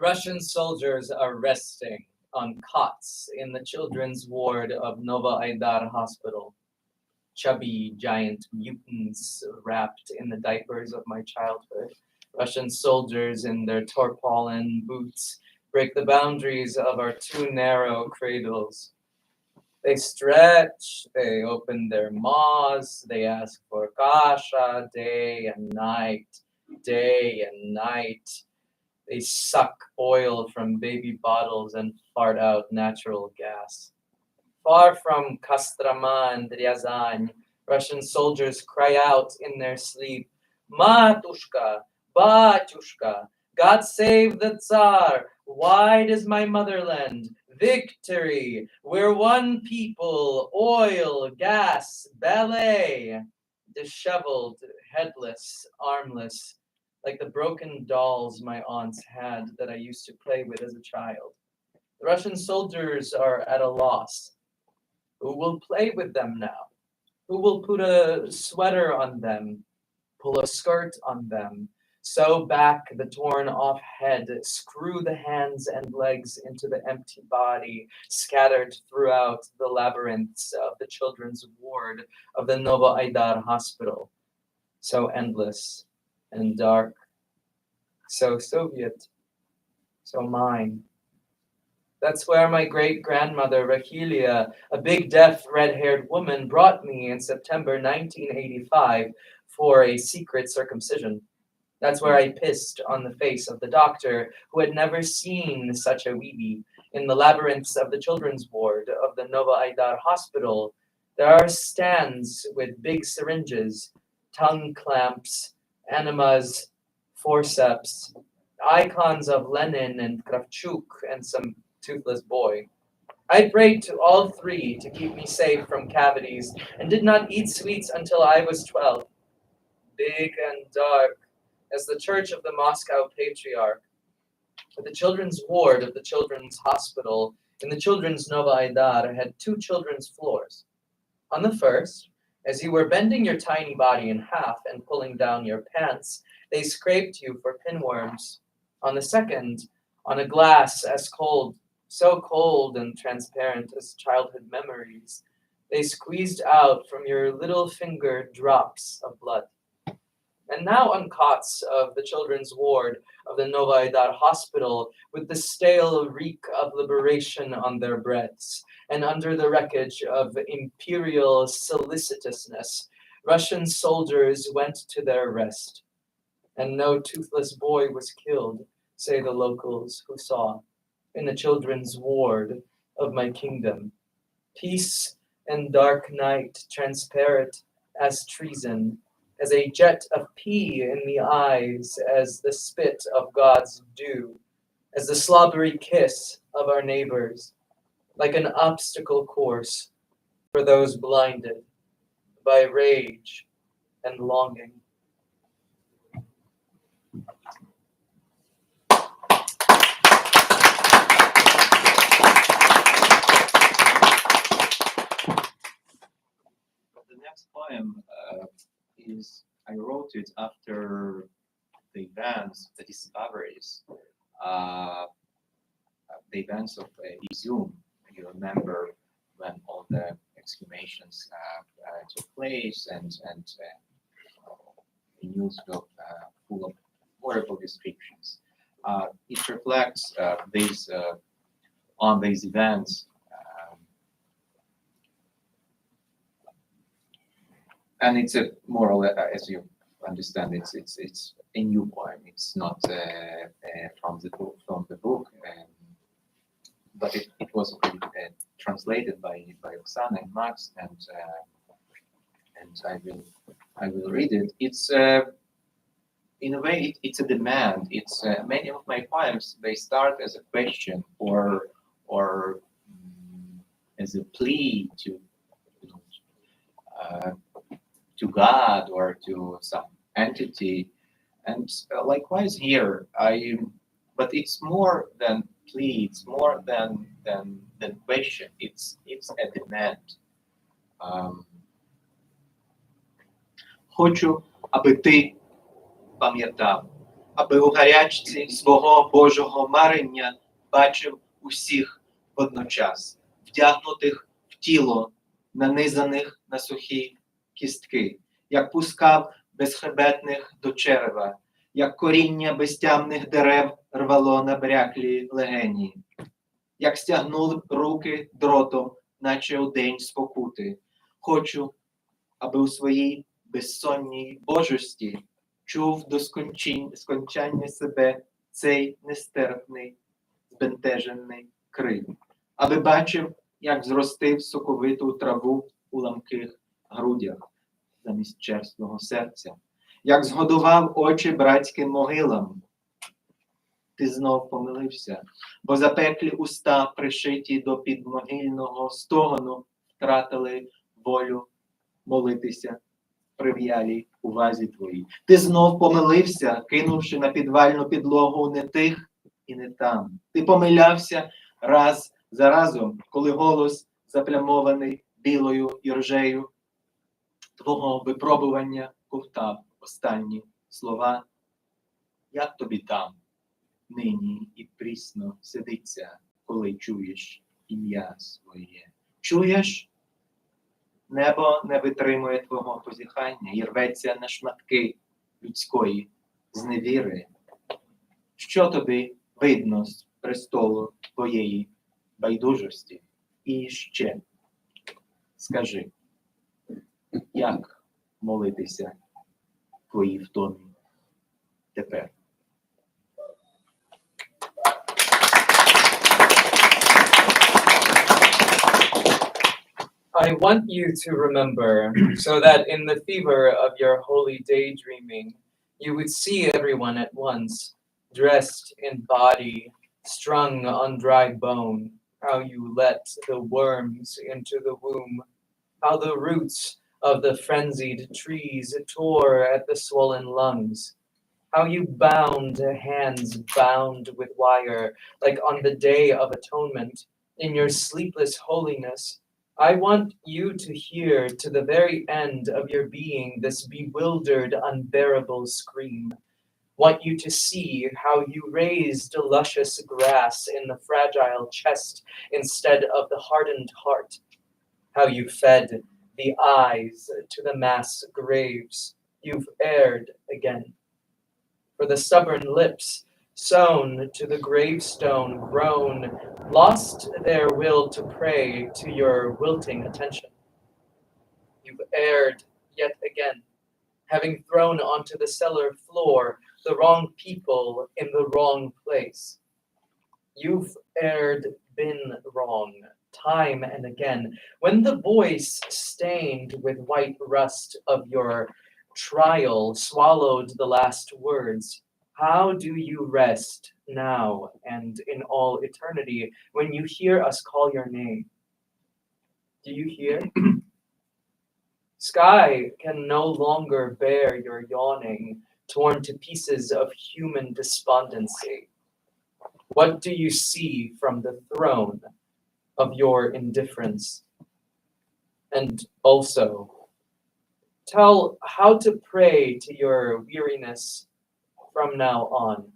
S4: Russian soldiers are resting on cots in the children's ward of Novoaidar Hospital. Chubby giant mutants wrapped in the diapers of my childhood. Russian soldiers in their tarpaulin boots break the boundaries of our too narrow cradles. They stretch, they open their maws, they ask for kasha day and night, day and night. They suck oil from baby bottles and fart out natural gas. Far from Kostroma and Ryazan, Russian soldiers cry out in their sleep, Matushka, Batyushka, God save the Tsar, wide is my motherland, victory, we're one people, oil, gas, ballet. Disheveled, headless, armless, like the broken dolls my aunts had that I used to play with as a child. The Russian soldiers are at a loss. Who will play with them now? Who will put a sweater on them, pull a skirt on them, sew back the torn off head, screw the hands and legs into the empty body scattered throughout the labyrinths of the children's ward of the Novoaidar Hospital? So endless and dark, so Soviet, so mine. That's where my great-grandmother, Rahilia, a big, deaf, red-haired woman, brought me in September 1985 for a secret circumcision. That's where I pissed on the face of the doctor, who had never seen such a weeby. In the labyrinths of the children's ward of the Novoaidar Hospital, there are stands with big syringes, tongue clamps, enemas, forceps, icons of Lenin and Kravchuk, and some toothless boy. I prayed to all three to keep me safe from cavities and did not eat sweets until I was 12. Big and dark as the church of the Moscow Patriarch. The children's ward of the children's hospital in the children's Novoaidar had 2 children's floors. On the first, as you were bending your tiny body in half and pulling down your pants, they scraped you for pinworms. On the second, on a glass as cold, so cold and transparent as childhood memories, they squeezed out from your little finger drops of blood. And now on cots of the children's ward of the Novoaidar Hospital, with the stale reek of liberation on their breaths, and under the wreckage of imperial solicitousness, Russian soldiers went to their rest, and no toothless boy was killed, say the locals who saw, in the children's ward of my kingdom. Peace and dark night, transparent as treason, as a jet of pee in the eyes, as the spit of God's dew, as the slobbery kiss of our neighbors, like an obstacle course for those blinded by rage and longing.
S3: The next poem I wrote it after the events, the discoveries, the events of Izum. You remember when all the exhumations took place, and the news were full of horrible descriptions. It reflects on these events. And it's a more or less, as you understand, it's a new poem. It's not from the book, but it was already translated by Oksana and Max, and I will read it. It's in a way it's a demand. It's many of my poems, they start as a question or as a plea to God or to some entity, and likewise here but it's more than plea, it's more than question, it's a demand. Хочу, аби ти пам'ятав, аби у гарячці свого Божого марення бачив усіх водночас, вдягнутих в тіло, нанизаних на сухі кістки, як пускав безхребетних до черева, як коріння безтямних дерев рвало набряклі легені, як стягнули руки дротом, наче у день спокути. Хочу, аби у своїй безсонній божості чув до скончання себе цей нестерпний, збентежений крик, аби бачив, як зростив соковиту траву у ламких грудях замість черствого серця, як згодував очі братським могилам. Ти знов помилився, бо запеклі уста, пришиті до підмогильного стогону, втратили волю молитися прив'ялій увазі твоїй. Ти знов помилився, кинувши на підвальну підлогу не тих і не там. Ти помилявся раз за разом, коли голос, заплямований білою іржею твого випробування, ковтав останні слова. Як тобі там нині і прісно сидиться, коли чуєш ім'я своє? Чуєш? Небо не витримує твого позіхання і рветься на шматки людської зневіри. Що тобі видно з престолу твоєї байдужості? І ще скажи, як молитися твоїй втомі тепер?
S4: I want you to remember, so that in the fever of your holy daydreaming, you would see everyone at once, dressed in body, strung on dry bone, how you let the worms into the womb, how the roots of the frenzied trees tore at the swollen lungs, how you bound hands bound with wire, like on the Day of Atonement, in your sleepless holiness. I want you to hear to the very end of your being this bewildered, unbearable scream. Want you to see how you raised luscious grass in the fragile chest instead of the hardened heart, how you fed the eyes to the mass graves you've aired again. For the stubborn lips Sown to the gravestone, grown, lost their will to pray to your wilting attention. You've erred yet again, having thrown onto the cellar floor the wrong people in the wrong place. You've erred, been wrong, time and again, when the voice stained with white rust of your trial swallowed the last words. How do you rest now and in all eternity when you hear us call your name? Do you hear? Sky can no longer bear your yawning, torn to pieces of human despondency. What do you see from the throne of your indifference? And also, tell how to pray to your weariness from now on.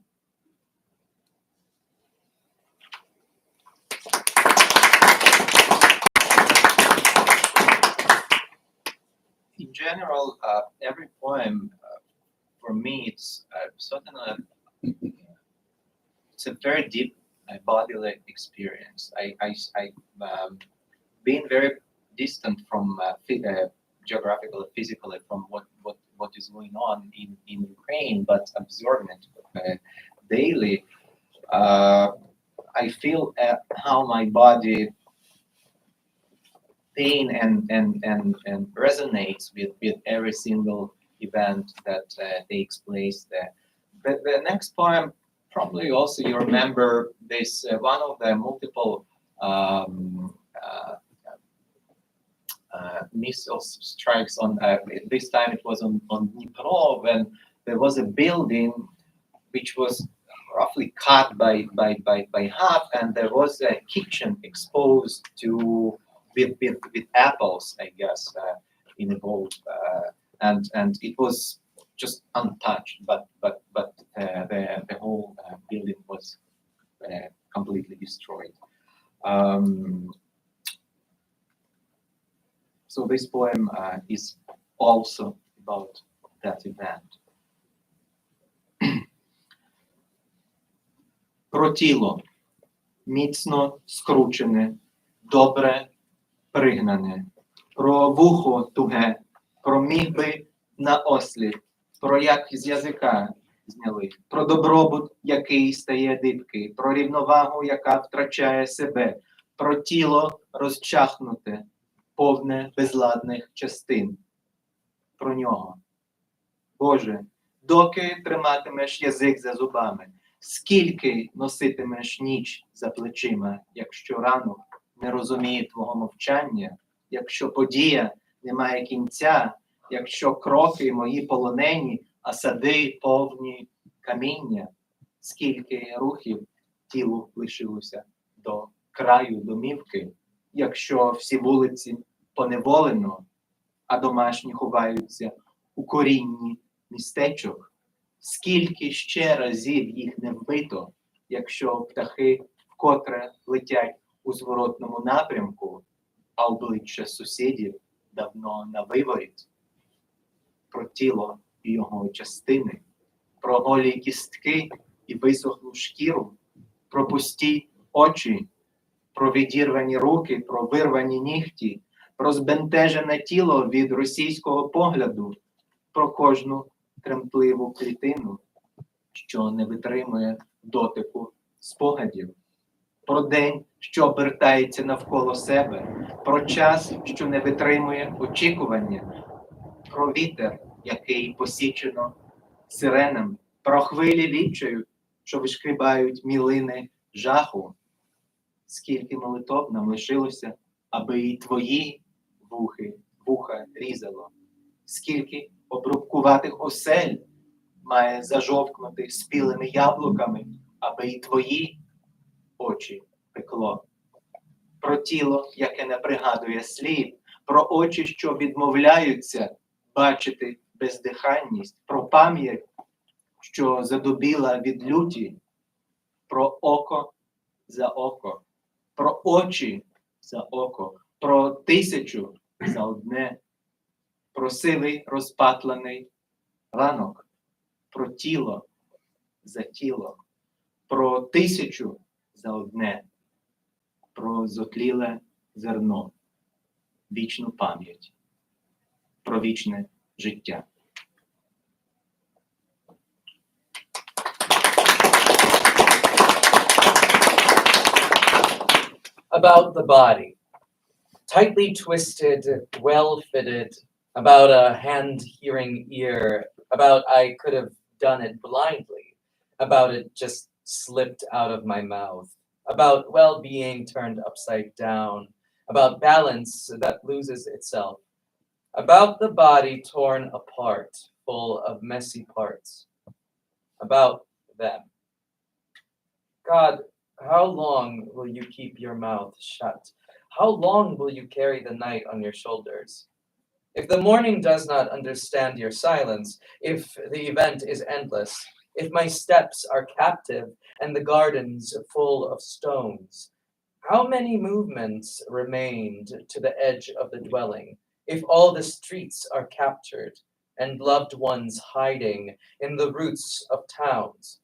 S3: In general, every poem, for me, it's it's a very deep bodily experience. Being very distant from geographically, physically, from what is going on in Ukraine, but observing it daily, I feel how my body pain and resonates with every single event that takes place there. But the next poem, probably also you remember this one of the multiple missile strikes on. This time it was on Dnipro, when there was a building which was roughly cut by half, and there was a kitchen exposed to with apples, I guess, in a bowl, and it was just untouched, but the whole building was completely destroyed. So this poem is also about that event. Про тіло, міцно скручене, добре пригнане, про вухо туге, про мігби на осліп, про як з язика зняли, про добробут, який стає дибки, про рівновагу, яка втрачає себе, про тіло розчахнуте, повне безладних частин, про нього. Боже, доки триматимеш язик за зубами, скільки носитимеш ніч за плечима, якщо ранок не розуміє твого мовчання, якщо подія не має кінця, якщо кроки мої полонені, а сади повні каміння, скільки рухів тілу лишилося до краю домівки, якщо всі вулиці поневолено, а домашні ховаються у корінні містечок, скільки ще разів їх не вбито, якщо птахи вкотре летять у зворотному напрямку, а обличчя сусідів давно на виворіт. Про тіло і його частини, про голі кістки і висохлу шкіру, про пусті очі, про відірвані руки, про вирвані нігті, про збентежене тіло від російського погляду, про кожну тремтливу клітину, що не витримує дотику спогадів, про день, що обертається навколо себе, про час, що не витримує очікування, про вітер, який посічено сиренами, про хвилі відчаю, що вишкрібають мілини жаху. Скільки молитов нам лишилося, аби і твої вуха різало, скільки обрубкуватих осель має зажовкнути спілими яблуками, аби і твої очі пекло. Про тіло, яке не пригадує слів, про очі, що відмовляються бачити бездиханність, про пам'ять, що задубіла від люті, про око за око, про очі за око, про тисячу за одне, про сивий розпатлений ранок, про тіло за тіло, про 1000 за одне, про зотліле зерно, вічну пам'ять, про вічне життя.
S4: About the body. Tightly twisted, well-fitted, about a hand-hearing ear, about I could have done it blindly, about it just slipped out of my mouth, about well-being turned upside down, about balance that loses itself, about the body torn apart, full of messy parts, about them. God, how long will you keep your mouth shut? How long will you carry the night on your shoulders? If the morning does not understand your silence, if the event is endless, if my steps are captive and the gardens full of stones, how many movements remained to the edge of the dwelling, if all the streets are captured and loved ones hiding in the roots of towns?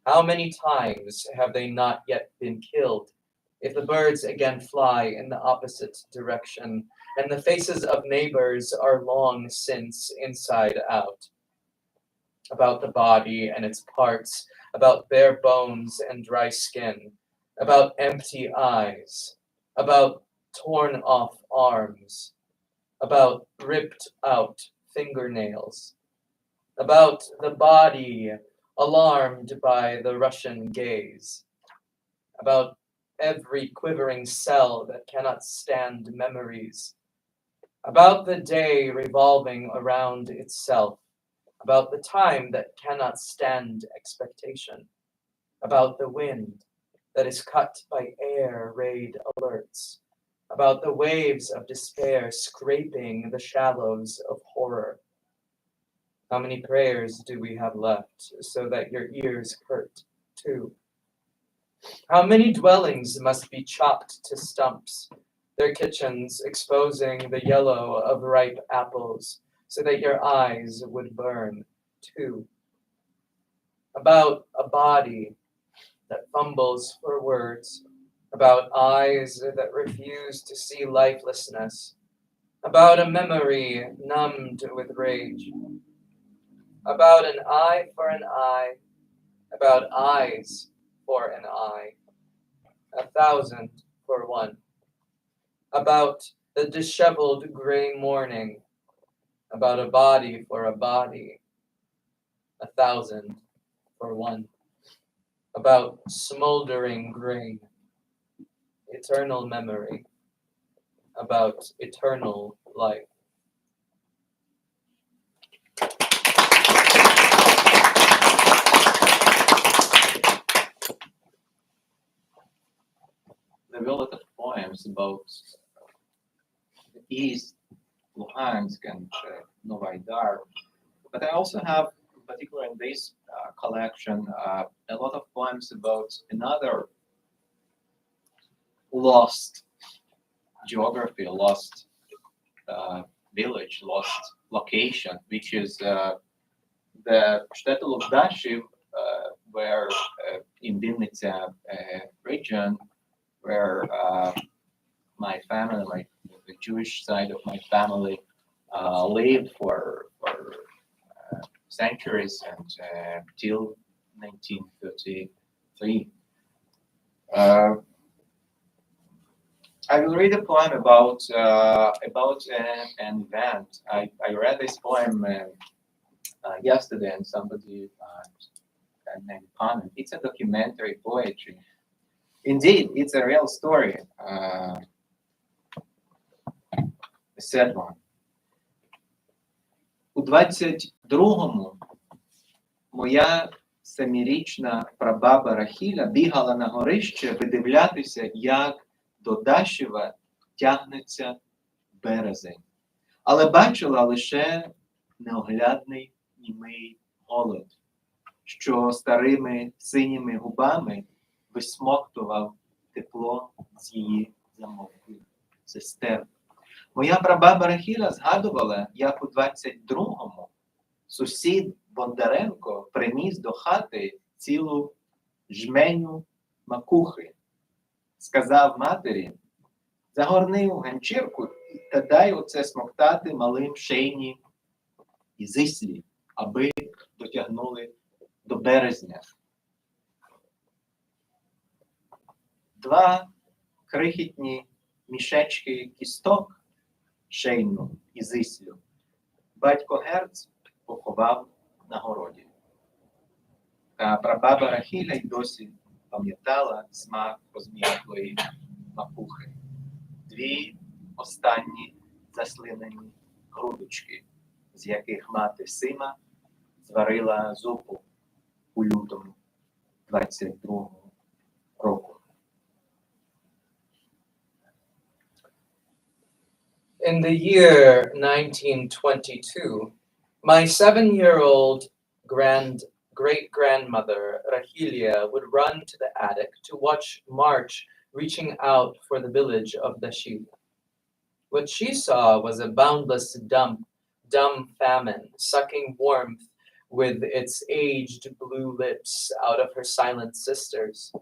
S4: How many times have they not yet been killed, if the birds again fly in the opposite direction, and the faces of neighbors are long since inside out? About the body and its parts, about bare bones and dry skin, about empty eyes, about torn off arms, about ripped out fingernails, about the body alarmed by the Russian gaze, about every quivering cell that cannot stand memories, about the day revolving around itself, about the time that cannot stand expectation, about the wind that is cut by air raid alerts, about the waves of despair scraping the shallows of horror. How many prayers do we have left so that your ears hurt too? How many dwellings must be chopped to stumps, their kitchens exposing the yellow of ripe apples so that your eyes would burn too? About a body that fumbles for words, about eyes that refuse to see lifelessness, about a memory numbed with rage, about an eye for an eye, about eyes for an eye, 1,000 for one, about the disheveled gray morning, about a body for a body, 1,000 for one, about smoldering grain, eternal memory, about eternal life.
S3: There were a lot of poems about the East, Luhan'sk, and Novaidar, but I also have, particularly in this collection, a lot of poems about another lost geography, lost village, lost location, which is the shtetl of Dashiv, where in Vinnytsia region, where my family, the Jewish side of my family, lived for centuries and till 1933. I will read a poem about an event. I read this poem yesterday, and somebody made a comment. It's a documentary poetry. Indeed, it's a real story. A sad one. У 22-му моя 7-річна прабаба Рахіля бігала на горище видивлятися, як до Дашева тягнеться березень. Але бачила лише неоглядний німий голод, що старими синіми губами висмоктував тепло з її замовклих сестер. Моя прабаба Рахіля згадувала, як у 22-му сусід Бондаренко приніс до хати цілу жменю макухи. Сказав матері, загорни у ганчірку та дай оце смоктати малим шейні і зислі, аби дотягнули до березня. 2 крихітні мішечки кісток, шейну і зислю, батько Герц поховав на городі. А прабаба Рахіля й досі пам'ятала смак розм'яклої макухи. 2 останні заслинені грудочки, з яких мати Сима зварила зупу у лютому 22-го року.
S4: In the year 1922, my 7-year-old great-grandmother, Rahilia, would run to the attic to watch March reaching out for the village of Dashil. What she saw was a boundless, dumb famine, sucking warmth with its aged blue lips out of her silent sisters.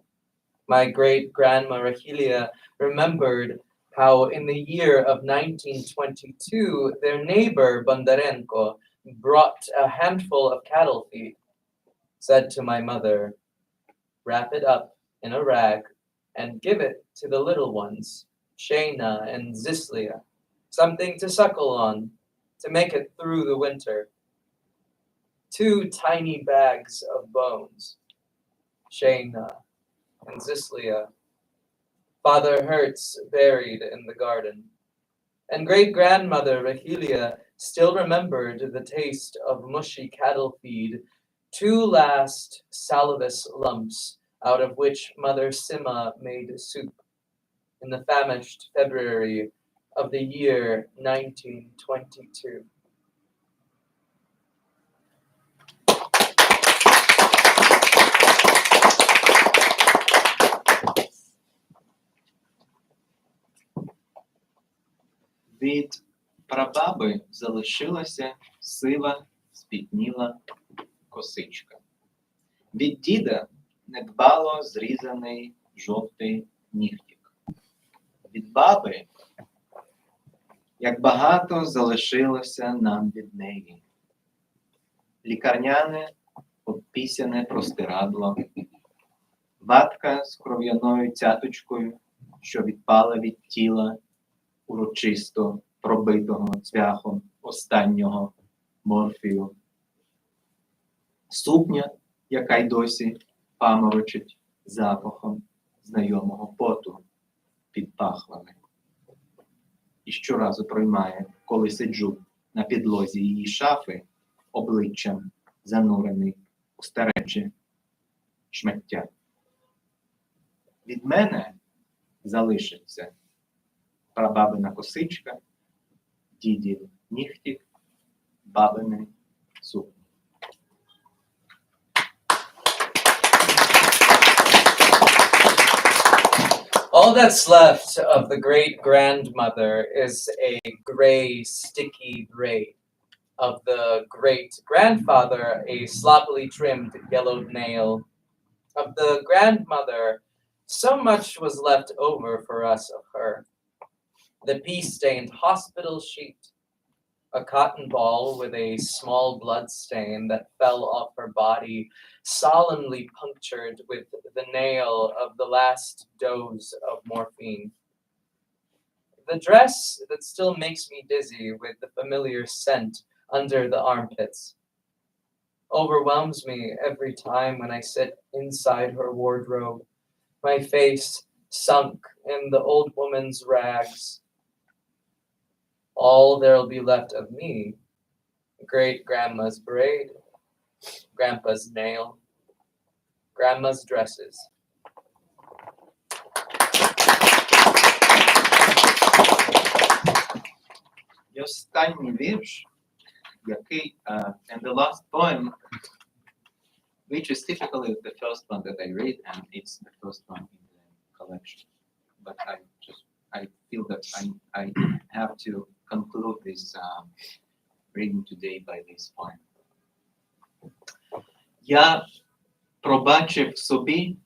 S4: My great-grandma Rahilia remembered how in the year of 1922, their neighbor Bondarenko brought a handful of cattle feed, said to my mother, wrap it up in a rag and give it to the little ones, Shayna and Zislia, something to suckle on, to make it through the winter. 2 tiny bags of bones, Shayna and Zislia, Father Hertz buried in the garden. And great-grandmother Rahilia still remembered the taste of mushy cattle feed, 2 last salivous lumps out of which Mother Sima made soup in the famished February of the year 1922.
S3: Від прабаби залишилася сива, спітніла косичка. Від діда недбало зрізаний жовтий нігтик. Від баби, як багато залишилося нам від неї. Лікарняне, обпісяне простирадло, ватка з кров'яною цяточкою, що відпала від тіла, урочисто пробитого цвяхом останнього морфію. Сукня, яка й досі паморочить запахом знайомого поту під пахвами. І щоразу проймає, коли сиджу на підлозі її шафи, обличчям занурений у старече шмаття. Від мене залишиться прабабина косичка, дідів нігтик, бабини сукні.
S4: All that's left of the great-grandmother is a gray, sticky braid. Of the great-grandfather, a sloppily trimmed yellowed nail. Of the grandmother, so much was left over for us of her. The pea-stained hospital sheet, a cotton ball with a small blood stain that fell off her body, solemnly punctured with the nail of the last dose of morphine. The dress that still makes me dizzy with the familiar scent under the armpits overwhelms me every time when I sit inside her wardrobe, my face sunk in the old woman's rags. All there'll be left of me, great-grandma's braid, grandpa's nail, grandma's dresses.
S3: І останній вірш, який, and the last poem, which is typically the first one that I read, and it's the first one in the collection. But I feel that I have to conclude this reading today by this poem. Я пробачив в собі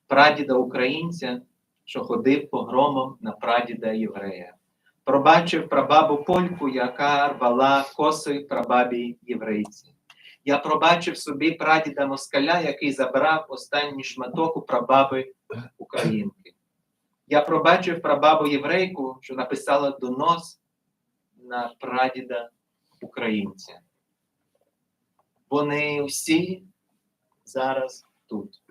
S3: прадіда українця, що ходив погромом на прадіда єврея. Пробачив прабабу польку, яка рвала коси прабабі єврейці. Я пробачив собі прадіда москаля, який забрав останній шматок у прабаби українки. Я пробачив прабабу єврейку, що написала донос на прадіда українця. Вони всі зараз тут,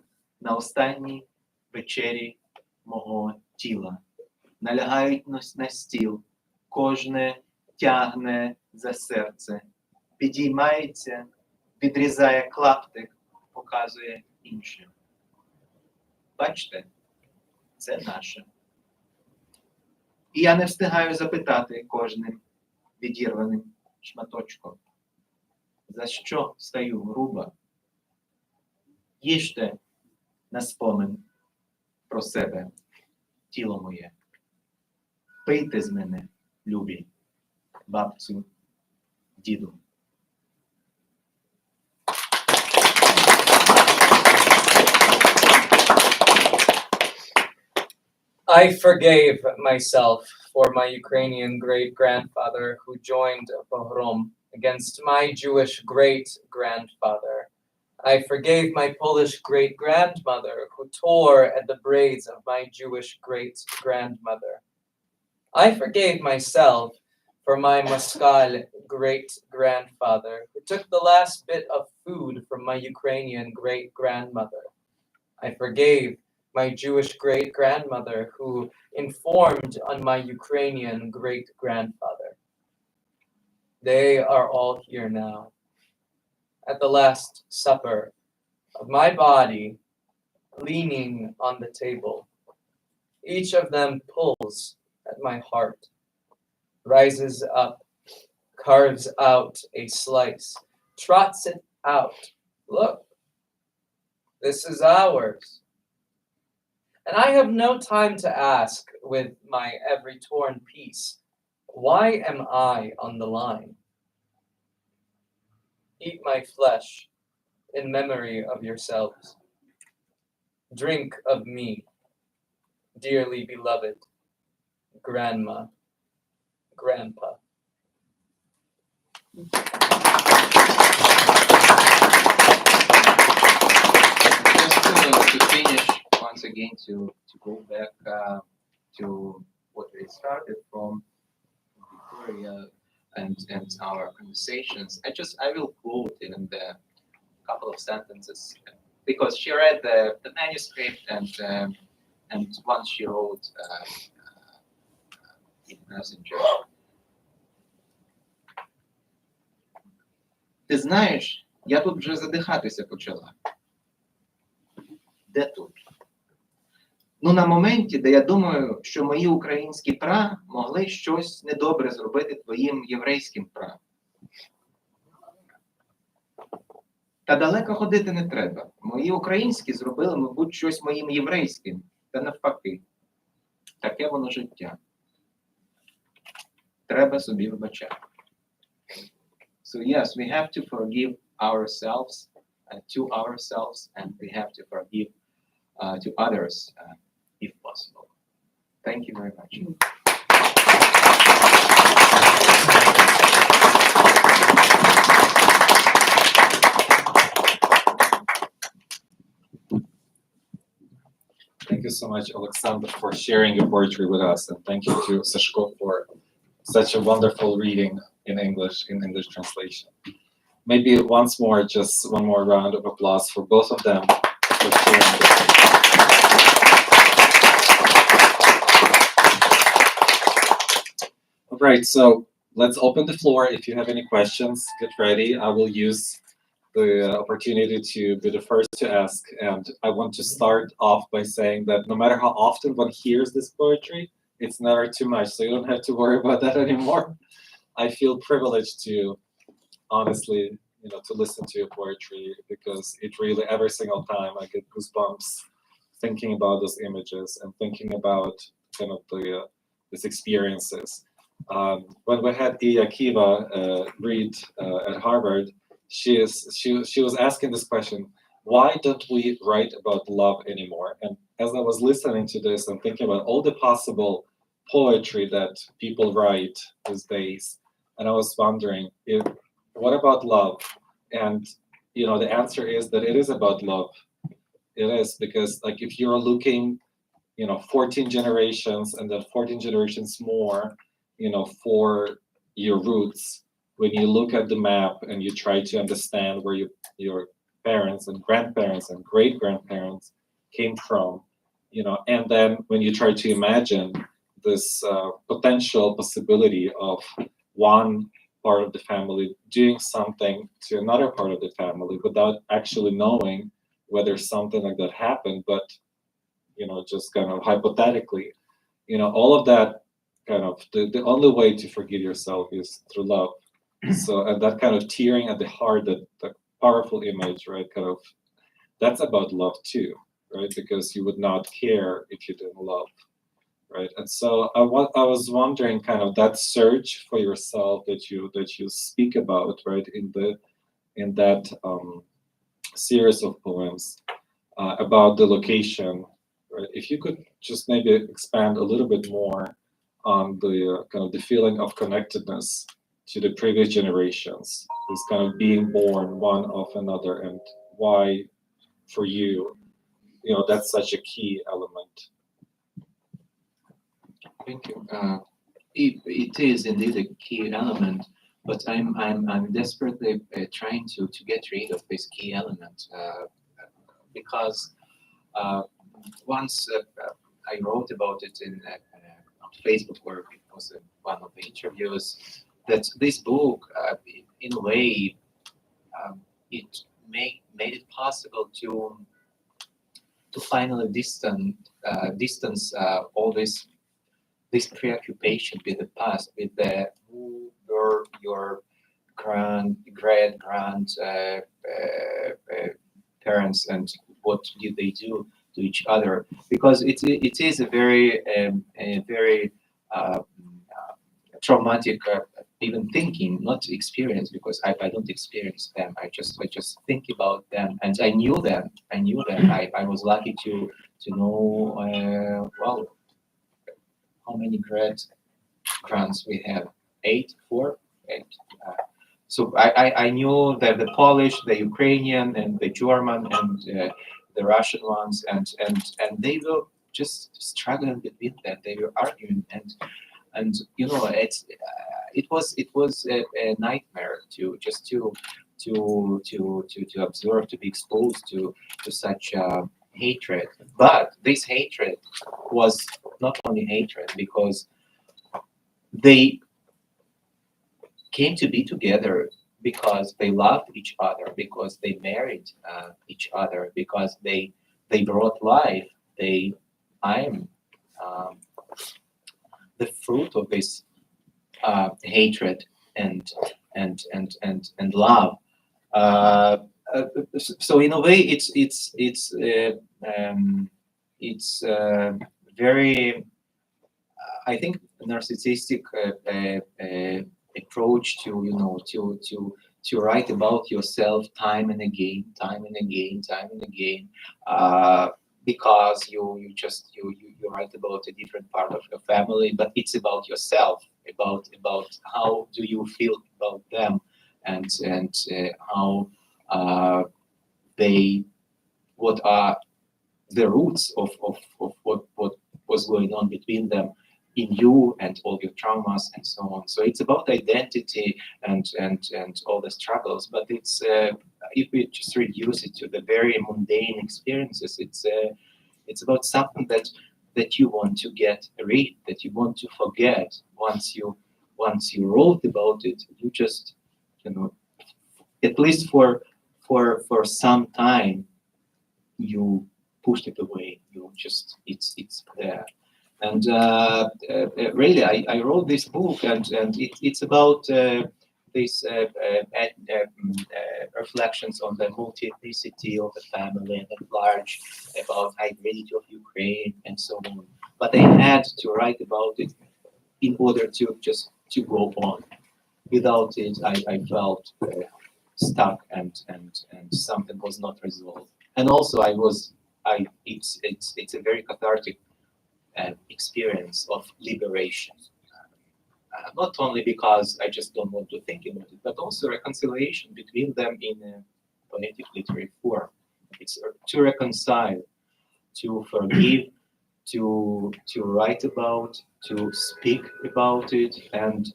S3: на останній вечері мого тіла. Налягають на стіл, кожне тягне за серце, підіймається, відрізає клаптик, показує іншим. Бачите, це наше. І я не встигаю запитати кожним відірваним шматочком. За що стаю грубо? Їжте на спомин про себе, тіло моє. Пийте з мене, любі, бабцю, діду.
S4: I forgave myself for my Ukrainian great-grandfather who joined a pogrom against my Jewish great-grandfather. I forgave my Polish great-grandmother who tore at the braids of my Jewish great-grandmother. I forgave myself for my Moskal great-grandfather who took the last bit of food from my Ukrainian great-grandmother. I forgave my Jewish great-grandmother who informed on my Ukrainian great-grandfather. They are all here now, at the Last Supper of my body, leaning on the table. Each of them pulls at my heart, rises up, carves out a slice, trots it out. Look, this is ours. And I have no time to ask with my every torn piece, why am I on the line? Eat my flesh in memory of yourselves. Drink of me, dearly beloved, grandma, grandpa.
S3: Just to finish once again, to go back to what we started from, Victoria and our conversations. I will quote even the couple of sentences because she read the manuscript and once she wrote in Messenger. Ти знаєш, я тут вже задихатися почала. Де тут? Ну, на моменті, де я думаю, що мої українські пра могли щось недобре зробити твоїм єврейським пра. Та далеко ходити не треба. Мої українські зробили, мабуть, щось моїм єврейським. Та навпаки. Таке воно життя. Треба собі вибачати. So yes, we have to forgive ourselves, to ourselves, and we have to forgive to others, if possible. Thank you very much.
S2: Thank you so much, Alexander, for sharing your poetry with us, and thank you to Sashko for such a wonderful reading in English translation. Maybe once more, just one more round of applause for both of them for sharing this. All right, so let's open the floor. If you have any questions, get ready. I will use the opportunity to be the first to ask. And I want to start off by saying that no matter how often one hears this poetry, it's never too much. So you don't have to worry about that anymore. I feel privileged to, honestly, to listen to your poetry because it really, every single time I get goosebumps thinking about those images and thinking about kind of these experiences. When we had Iya Kiva read at Harvard, she was asking this question: why don't we write about love anymore? And as I was listening to this, I'm thinking about all the possible poetry that people write these days, and I was wondering, what about love? And the answer is that it is about love. It is, because like if you're looking 14 generations and then 14 generations more for your roots, when you look at the map and you try to understand where your parents and grandparents and great grandparents came from, and then when you try to imagine this potential possibility of one part of the family doing something to another part of the family without actually knowing whether something like that happened, but just kind of hypothetically, all of that kind of the only way to forgive yourself is through love. So, and that kind of tearing at the heart, that powerful image, right? Kind of, that's about love too, right? Because you would not care if you didn't love, right? And so I was wondering, kind of that search for yourself that you speak about, right? In that series of poems about the location, right? If you could just maybe expand a little bit more on the kind of the feeling of connectedness to the previous generations, this kind of being born one of another, and why for you, that's such a key element.
S3: Thank you. It is indeed a key element, but I'm desperately trying to get rid of this key element because once I wrote about it on Facebook, where it was one of the interviews, that this book, in a way, it made it possible to finally distance all this preoccupation with the past, with who were your great parents and what did they do to each other, because it is a very traumatic even thinking, not experience, because I don't experience them. I just think about them, and I knew them. I was lucky to know well, how many great grands we have? 8. So I knew that the Polish, the Ukrainian, and the German, and the Russian ones, and they were just struggling between them. They were arguing, and it was a nightmare to observe, to be exposed to such hatred. But this hatred was not only hatred, because they came to be together because they loved each other, because they married each other, because they brought life. I am the fruit of this hatred and love. So in a way, it's very, I think, narcissistic approach to write about yourself time and again, because you write about a different part of your family, but it's about yourself, about how do you feel about them, and how what are the roots of what was going on between them, in you, and all your traumas and so on. So it's about identity and all the struggles, but it's if we just reduce it to the very mundane experiences, it's about something that you want to get rid, that you want to forget. Once you wrote about it, you just at least for some time, you pushed it away. You just it's there. And really, I wrote this book, and it's about these reflections on the multi-ethnicity of the family at large, about identity of Ukraine and so on. But I had to write about it in order to go on. Without it, I felt stuck, and something was not resolved. and also it's a very cathartic experience of liberation. Not only because I just don't want to think about it, but also reconciliation between them in a poetic literary form. It's to reconcile, to forgive, to write about, to speak about it, and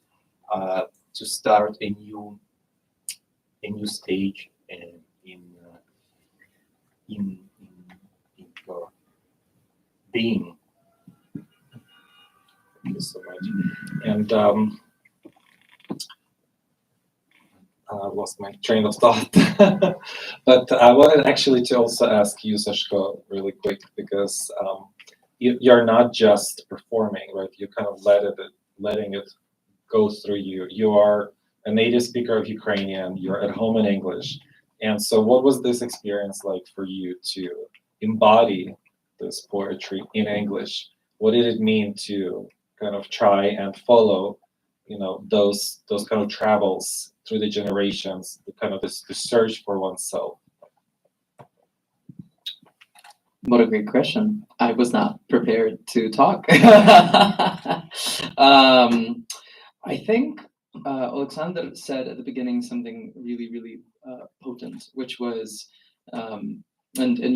S3: to start a new stage in your being. Thank you so much. And I lost my train of thought. But I wanted actually to also ask you, Sashko, really quick, because you're not just performing, right? You kind of letting it go through you. You are a native speaker of Ukrainian. You're at home in English. And so what was this experience like for you to embody this poetry in English? What did it mean to kind of try and follow, those kind of travels through the generations, the kind of the search for oneself?
S4: What a great question. I was not prepared to talk. I think Alexander said at the beginning something really, really potent, which was, and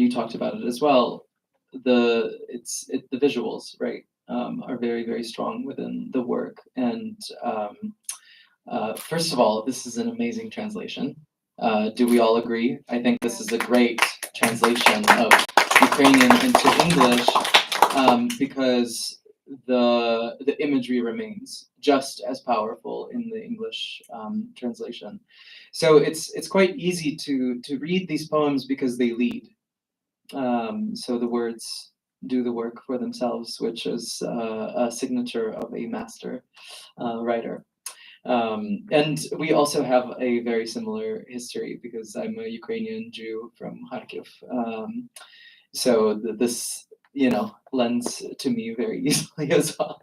S4: you talked about it as well, the visuals, right, are very, very strong within the work. And first of all, this is an amazing translation. Do we all agree? I think this is a great translation of Ukrainian into English, because the imagery remains just as powerful in the English translation. So it's quite easy to read these poems because they lead. So the words do the work for themselves, which is a signature of a master writer. And we also have a very similar history because I'm a Ukrainian Jew from Kharkiv. So this, lends to me very easily as well.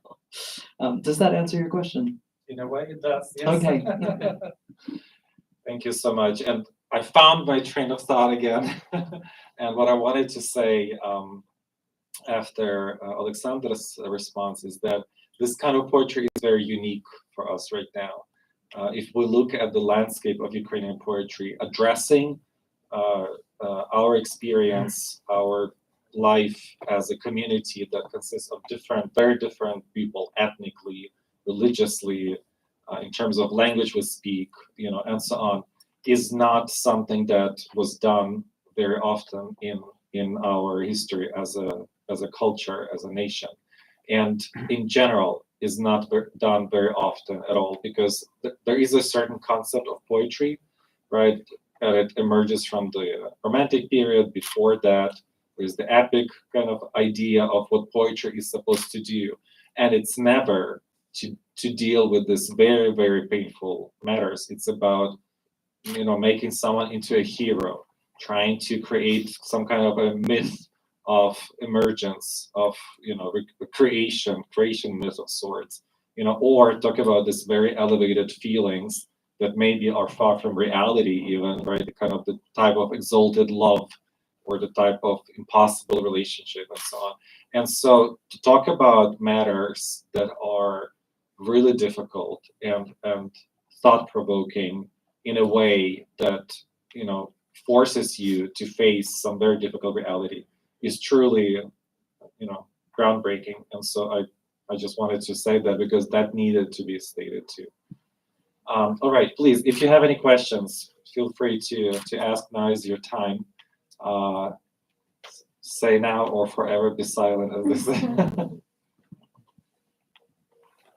S4: Does that answer your question?
S2: In a way, it does. Yes.
S4: Okay.
S2: Thank you so much. And I found my train of thought again. And what I wanted to say after Alexandra's response is that this kind of poetry is very unique for us right now. If we look at the landscape of Ukrainian poetry, addressing our experience, our life as a community that consists of very different people, ethnically, religiously, in terms of language we speak, and so on, is not something that was done very often in our history as a culture, as a nation, and in general is not done very often at all, because there is a certain concept of poetry, right? And it emerges from the Romantic period. Before that, there's the epic kind of idea of what poetry is supposed to do, and it's never to deal with this very, very painful matters. It's about making someone into a hero, trying to create some kind of a myth of emergence, of creation myth of sorts, or talk about this very elevated feelings that maybe are far from reality even, right? The kind of the type of exalted love or the type of impossible relationship and so on. And so to talk about matters that are really difficult and thought-provoking in a way that forces you to face some very difficult reality is truly groundbreaking. And so I just wanted to say that because that needed to be stated too. All right, please, if you have any questions, feel free to ask. Now is your time. Say now or forever be silent, as they say.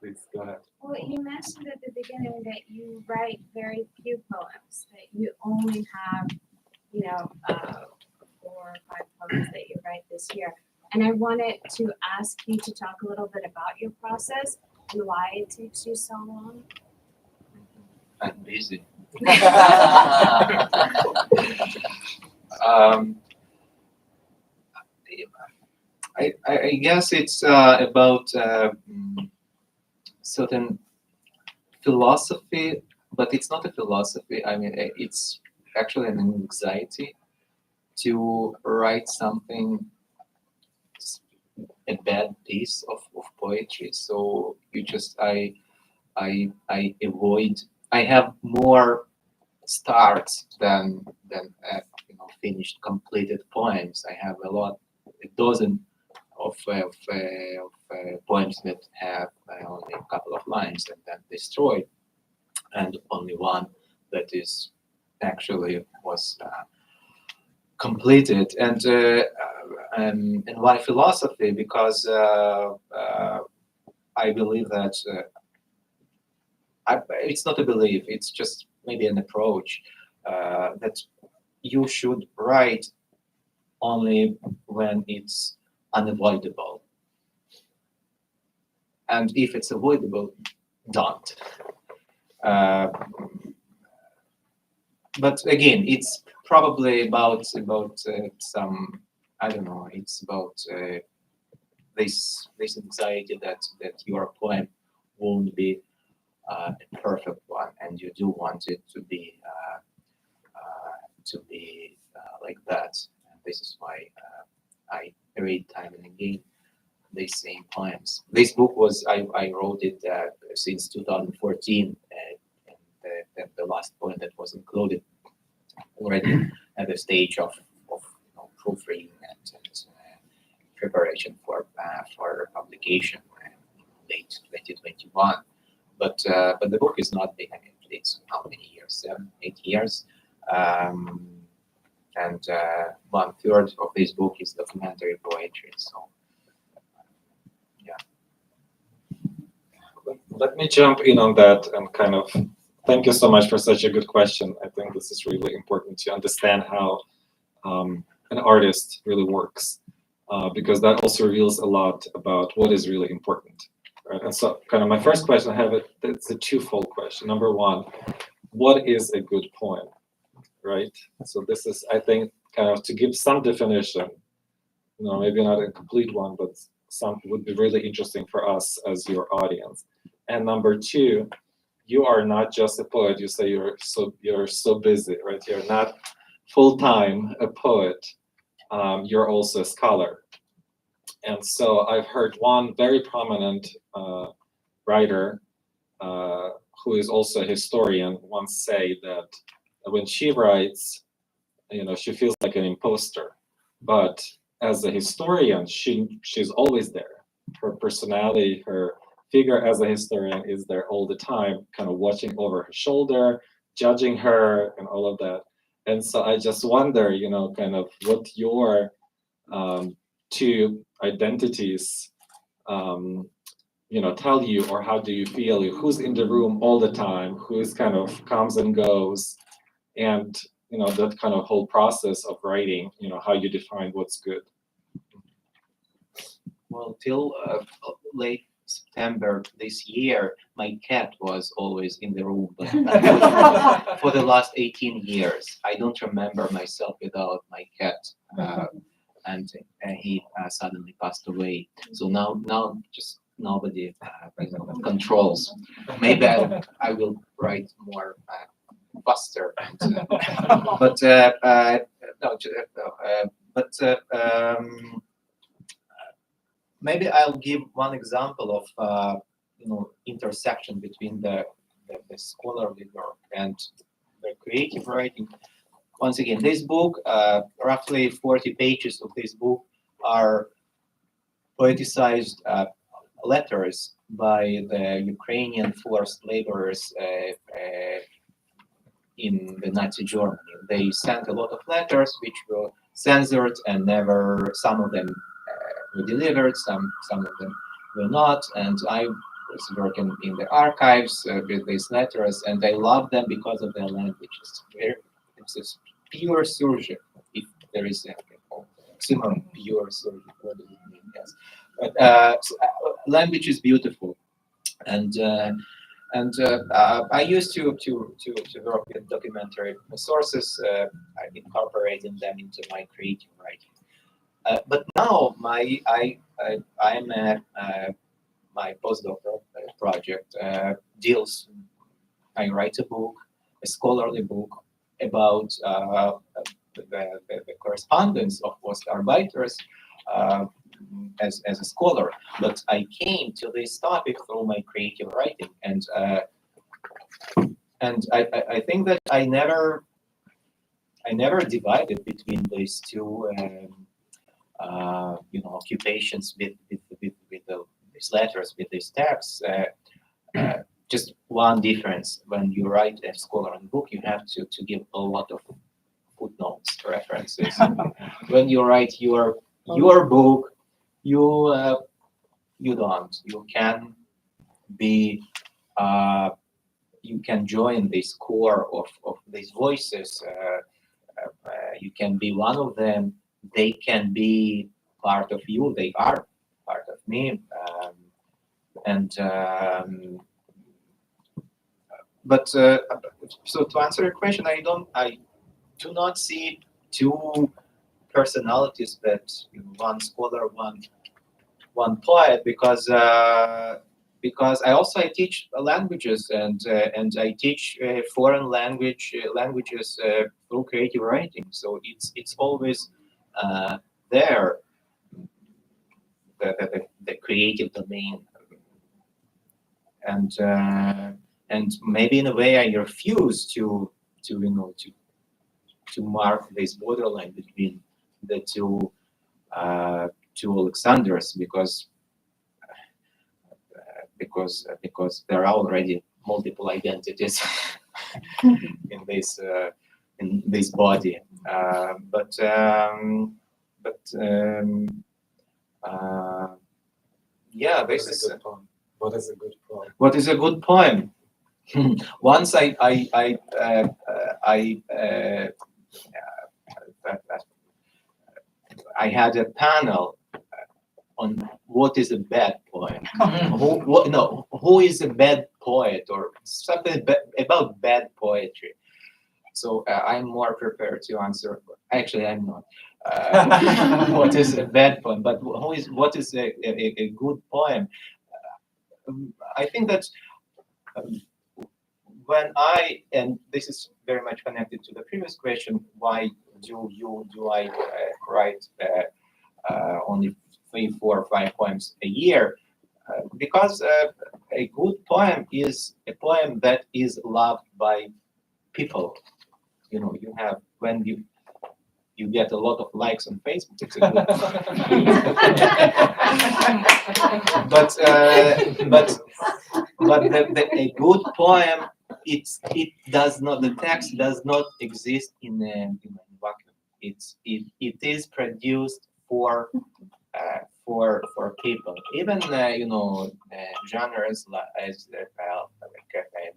S2: Please go ahead.
S5: Well, you mentioned at the beginning that you write very few poems, that you only have, 4 or 5 poems that you write this year. And I wanted to ask you to talk a little bit about your process and why it takes you so long.
S3: I'm busy. I guess it's about certain philosophy, but it's not a philosophy. I mean, it's actually an anxiety to write something, a bad piece of poetry. So you just I avoid. I have more starts than finished completed poems. I have a dozen of poems that have only a couple of lines and then destroyed, and only one that is actually was completed. And why philosophy? Because I believe that it's not a belief, it's just maybe an approach that you should write only when it's unavoidable. And if it's avoidable, don't. But again, it's probably about some, I don't know, it's about this anxiety that your poem won't be a perfect one, and you do want it to be like that. And this is why I read time and again these same poems. This book was I wrote it since 2014, and the last poem that was included already at the stage of proofreading and preparation for publication in late 2021. But the book is not big. I mean, it's how many years? 7, 8 years. And 1/3 of this book is documentary poetry. So, yeah.
S2: Let me jump in on that and kind of thank you so much for such a good question. I think this is really important to understand how an artist really works, because that also reveals a lot about what is really important. Right? And so kind of my first question, it's a twofold question. Number one, what is a good poem? Right? So this is, I think, kind of to give some definition, maybe not a complete one, but some would be really interesting for us as your audience. And number two, you are not just a poet. You say you're so busy, right? You're not full-time a poet. You're also a scholar. And so I've heard one very prominent writer who is also a historian once say that when she writes, she feels like an imposter. But as a historian, she's always there. Her personality, her figure as a historian is there all the time, kind of watching over her shoulder, judging her, and all of that. And so I just wonder, kind of what your two identities, tell you, or how do you feel? Who's in the room all the time? Who's kind of comes and goes? And that kind of whole process of writing, how you define what's good.
S3: Well, till late September this year, my cat was always in the room. But for the last 18 years, I don't remember myself without my cat. And he suddenly passed away. So now just nobody controls. Maybe I will write more faster. Maybe I'll give one example of intersection between the scholarly work and the creative writing. Once again, this book, roughly 40 pages of this book are poeticized letters by the Ukrainian forced laborers in the Nazi Germany. They sent a lot of letters which were censored and never, some of them were delivered, some of them were not. And I was working in the archives with these letters, and I love them because of their language. It's a pure surgery, if there is a oxymoron, pure surgery. What does it mean? Yes. But language is beautiful, and I used to work with documentary sources, incorporating them into my creative writing. But now my postdoctoral project deals. I write a book, a scholarly book about the correspondence of Ostarbeiters as a scholar, but I came to this topic through my creative writing, and I think that I never divided between these two occupations with these letters, with these texts. Just one difference: when you write a scholarly book, you have to give a lot of footnotes, references. When you write your book, you don't. You can be you can join this core of these voices. You can be one of them. They can be part of you. They are part of me. But so to answer your question, I do not see two personalities, that one scholar, one poet, because I teach languages, and I teach foreign languages through creative writing. So it's always there, the creative domain, and maybe in a way I refuse to mark this borderline between the two Alexanders, because there are already multiple identities in this body. Yeah, this is a good poem.
S2: What is a good poem?
S3: What is a good poem? Once I had a panel on what is a bad poem. Who is a bad poet, or something about bad poetry. So I'm more prepared to answer. Actually, I'm not. What is a bad poem? But what is a good poem? I think that when and this is very much connected to the previous question, why do I write only 3, 4, 5 poems a year? Because a good poem is a poem that is loved by people. You have, when you get a lot of likes on Facebook, it's a good but a good poem, it does not, the text does not exist in a vacuum. It is produced for people. Even genres as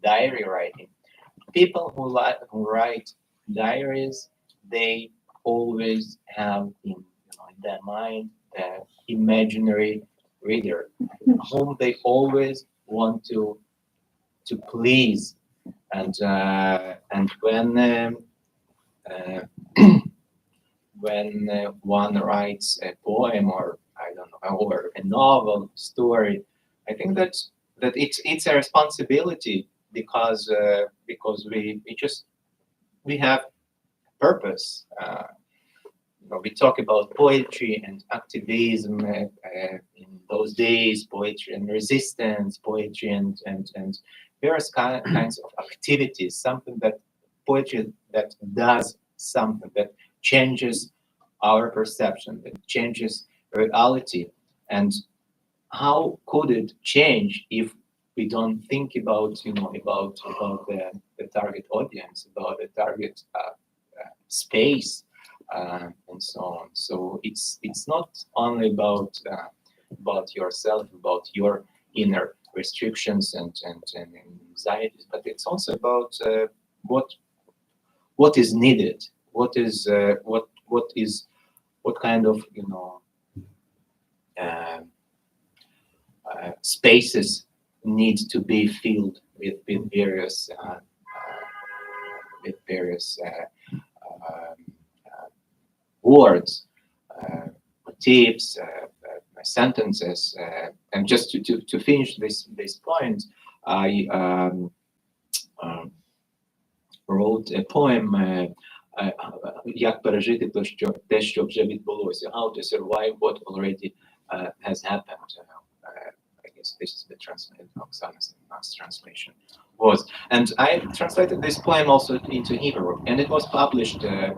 S3: diary writing. People who write diaries, they always have in their mind the imaginary reader, whom they always want to please, and when one writes a poem, or I don't know, or a novel story, I think that it's a responsibility, because we have purpose. We talk about poetry and activism in those days, poetry and resistance, poetry and various kinds of activities, something that poetry that does something that changes our perception, that changes reality. And how could it change if we don't think about the target audience, about the target space, and so on. So it's not only about yourself, about your inner restrictions and anxieties, but it's also about what is needed, what kind of spaces need to be filled with various words, motifs, sentences. And just to finish this point, I wrote a poem як пережити те, що вже відбулося, how to survive what already has happened. I guess this is the translation, Oksana's translation was. And I translated this poem also into Hebrew, and it was published in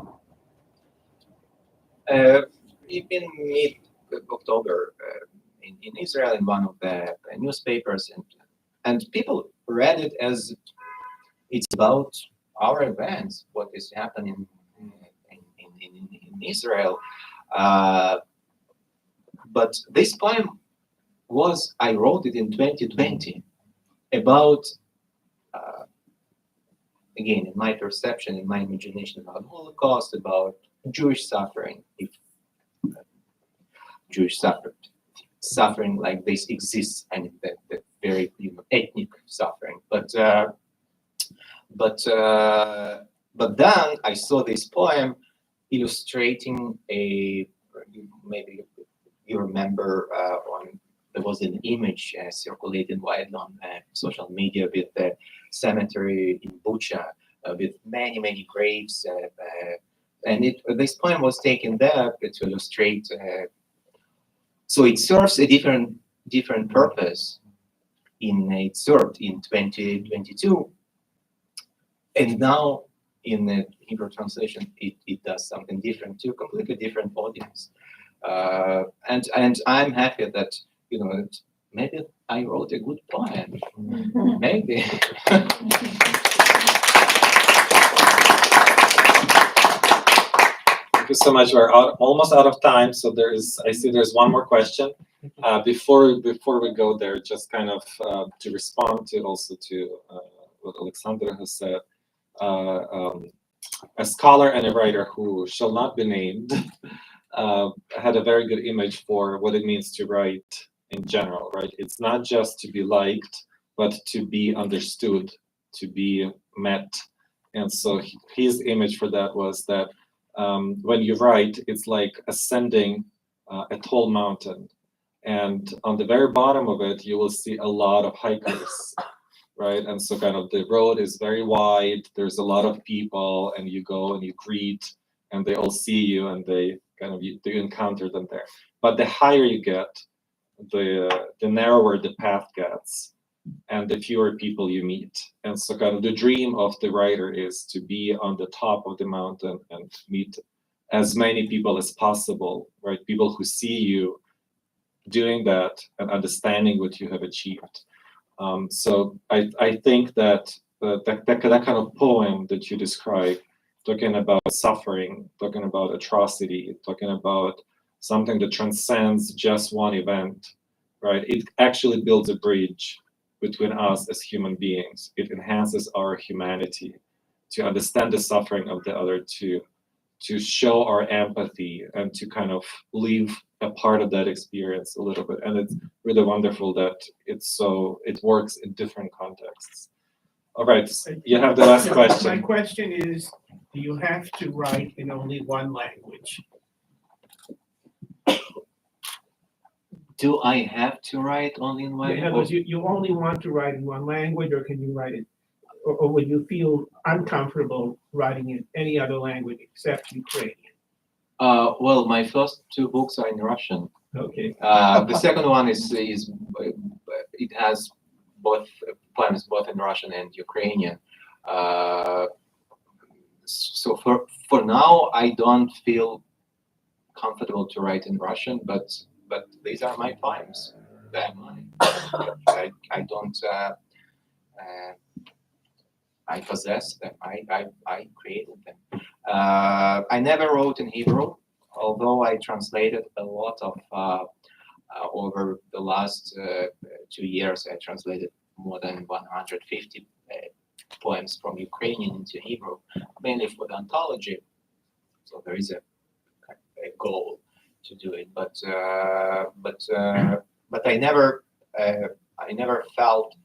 S3: mid-October in Israel in one of the newspapers, and people read it as it's about our events, what is happening in Israel. But this poem I wrote it in 2020 about, again, in my perception, in my imagination, about Holocaust, about Jewish suffering, if Jewish suffering like this exists, and that very ethnic suffering. But then I saw this poem illustrating maybe you remember there was an image circulated widely on social media with the cemetery in Bucha with many graves, and this poem was taken there to illustrate. So it serves a different purpose. It served in 2022, and now in the Hebrew translation, it does something different to a completely different audience. And I'm happy that maybe I wrote a good poem. Maybe.
S2: Thank you so much. We're almost out of time, so I see there's one more question. Before we go there, just kind of to respond to what Alexander has said, a scholar and a writer who shall not be named had a very good image for what it means to write in general, right? It's not just to be liked, but to be understood, to be met. And so his image for that was that when you write, it's like ascending a tall mountain. And on the very bottom of it, you will see a lot of hikers, right? And so kind of the road is very wide. There's a lot of people, and you go and you greet, and they all see you, and they kind of you encounter them there. But the higher you get, the narrower the path gets, and the fewer people you meet. And so kind of the dream of the writer is to be on the top of the mountain and meet as many people as possible, right? People who see you doing that and understanding what you have achieved. So I think that that kind of poem that you describe, talking about suffering, talking about atrocity, talking about something that transcends just one event, right? It actually builds a bridge between us as human beings. It enhances our humanity, to understand the suffering of the other, to show our empathy, and to kind of live a part of that experience a little bit. And it's really wonderful that it works in different contexts. All right, you have the last question.
S6: My question is, do you have to write in only one language?
S3: Do I have to write only in one?
S6: In other words, you only want to write in one language, or can you write it, or would you feel uncomfortable writing in any other language except Ukrainian?
S3: Well, my first two books are in Russian.
S6: Okay.
S3: The second one is it has both poems, both in Russian and Ukrainian. So for now, I don't feel comfortable to write in Russian, but these are my poems. They're mine. I don't. I possess them. I created them. I never wrote in Hebrew, although I translated a lot of over the last 2 years. I translated more than 150 poems from Ukrainian into Hebrew, mainly for the anthology. So there is a goal to do it, but I never felt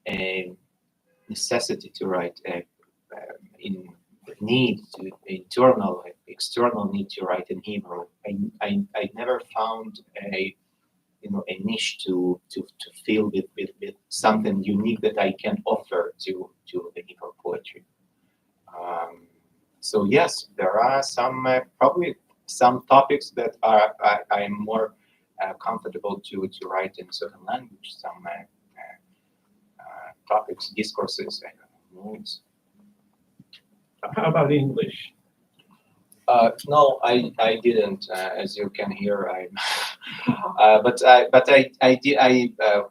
S3: a necessity to write in need to internal external need to write in Hebrew. I never found a niche to feel with something unique that I can offer to the Hebrew poetry. So yes, there are some probably some topics that I'm more comfortable to write in certain language. Some topics, discourses, moods.
S6: How about English?
S3: No, I didn't. As you can hear, but I did.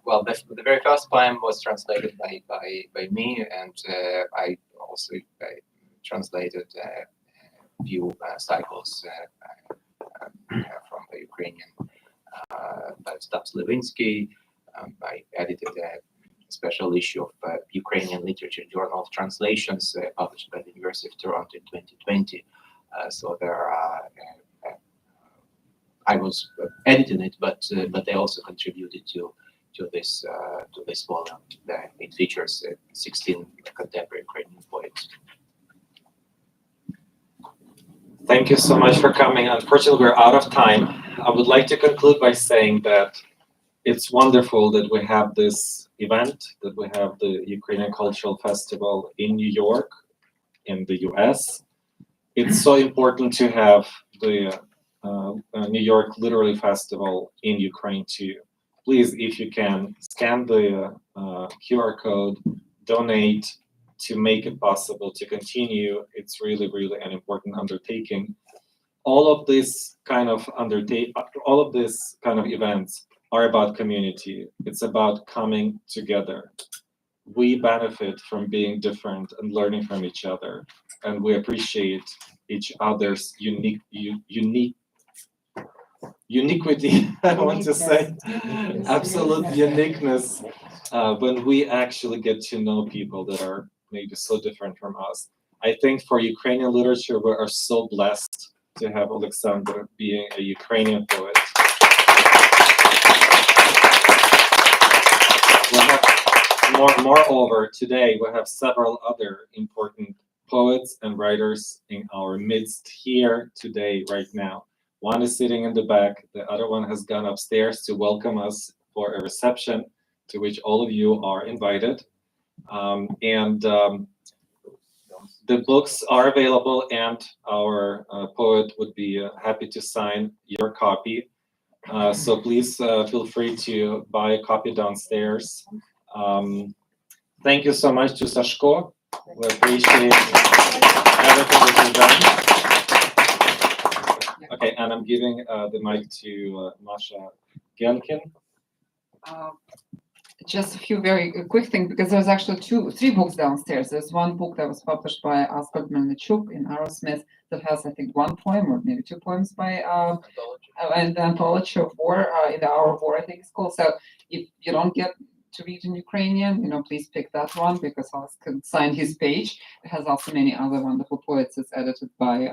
S3: Well, the very first poem was translated by me, and I also translated a few cycles from the Ukrainian by Zhydivsky. I edited a special issue of Ukrainian Literature Journal of Translations published by the University of Toronto in 2020. So there are. I was editing it, but I also contributed to this volume. It features 16 contemporary Ukrainian poets.
S2: Thank you so much for coming. Unfortunately, we're out of time. I would like to conclude by saying that it's wonderful that we have this event, that we have the Ukrainian Cultural Festival in New York, in the US. It's so important to have the New York Literary Festival in Ukraine too. Please, if you can, scan the QR code, donate to make it possible to continue. It's really, really an important undertaking. All of this kind of events are about community. It's about coming together. We benefit from being different and learning from each other, and we appreciate each other's uniquity. I want to say absolute uniqueness when we actually get to know people that are maybe so different from us. I think for Ukrainian literature, we are so blessed to have Alexander being a Ukrainian poet. Moreover, today we have several other important poets and writers in our midst here today, right now. One is sitting in the back, the other one has gone upstairs to welcome us for a reception to which all of you are invited. The books are available, and our poet would be happy to sign your copy. So please feel free to buy a copy downstairs. Thank you so much to Sashko. We appreciate everything that you've done. Okay, and I'm giving the mic to Masha Genkin.
S7: Just a few very quick things, because there's actually three books downstairs. There's one book that was published by Ascot Melnichuk in Arrowsmith that has, I think, one poem or maybe two poems by and the anthology of war, in the Hour of War, I think it's called. So if you don't get to read in Ukrainian, please pick that one, because Ascot signed his page. It has also many other wonderful poets. It's edited by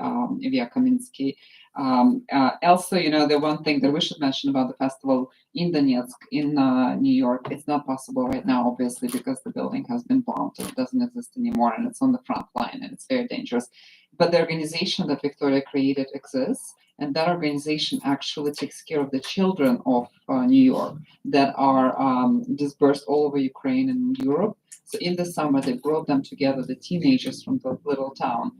S7: Ilya Kaminsky. Also, the one thing that we should mention about the festival in Donetsk, in New York, it's not possible right now, obviously, because the building has been bombed. It doesn't exist anymore, and it's on the front line, and it's very dangerous. But the organization that Victoria created exists, and that organization actually takes care of the children of New York that are dispersed all over Ukraine and Europe. So in the summer, they brought them together, the teenagers from the little town,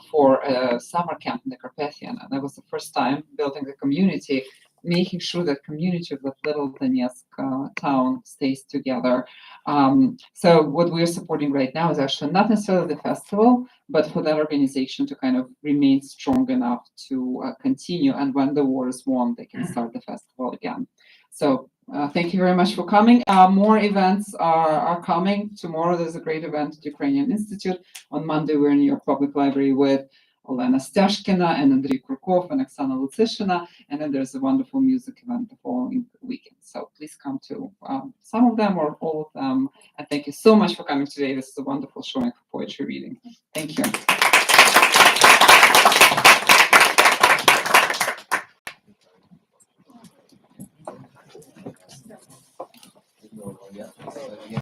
S7: for a summer camp in the Carpathian. And that was the first time building the community, making sure that community of that little Donetsk town stays together. So what we're supporting right now is actually not necessarily the festival, but for that organization to kind of remain strong enough to continue. And when the war is won, they can start the festival again. So thank you very much for coming. More events are coming. Tomorrow there's a great event at Ukrainian Institute. On Monday we're in New York Public Library with Olena Stashkina and Andrei Krukov and Oksana Lutsishina. And then there's a wonderful music event the following weekend. So please come to some of them or all of them. And thank you so much for coming today. This is a wonderful showing for poetry reading. Thank you.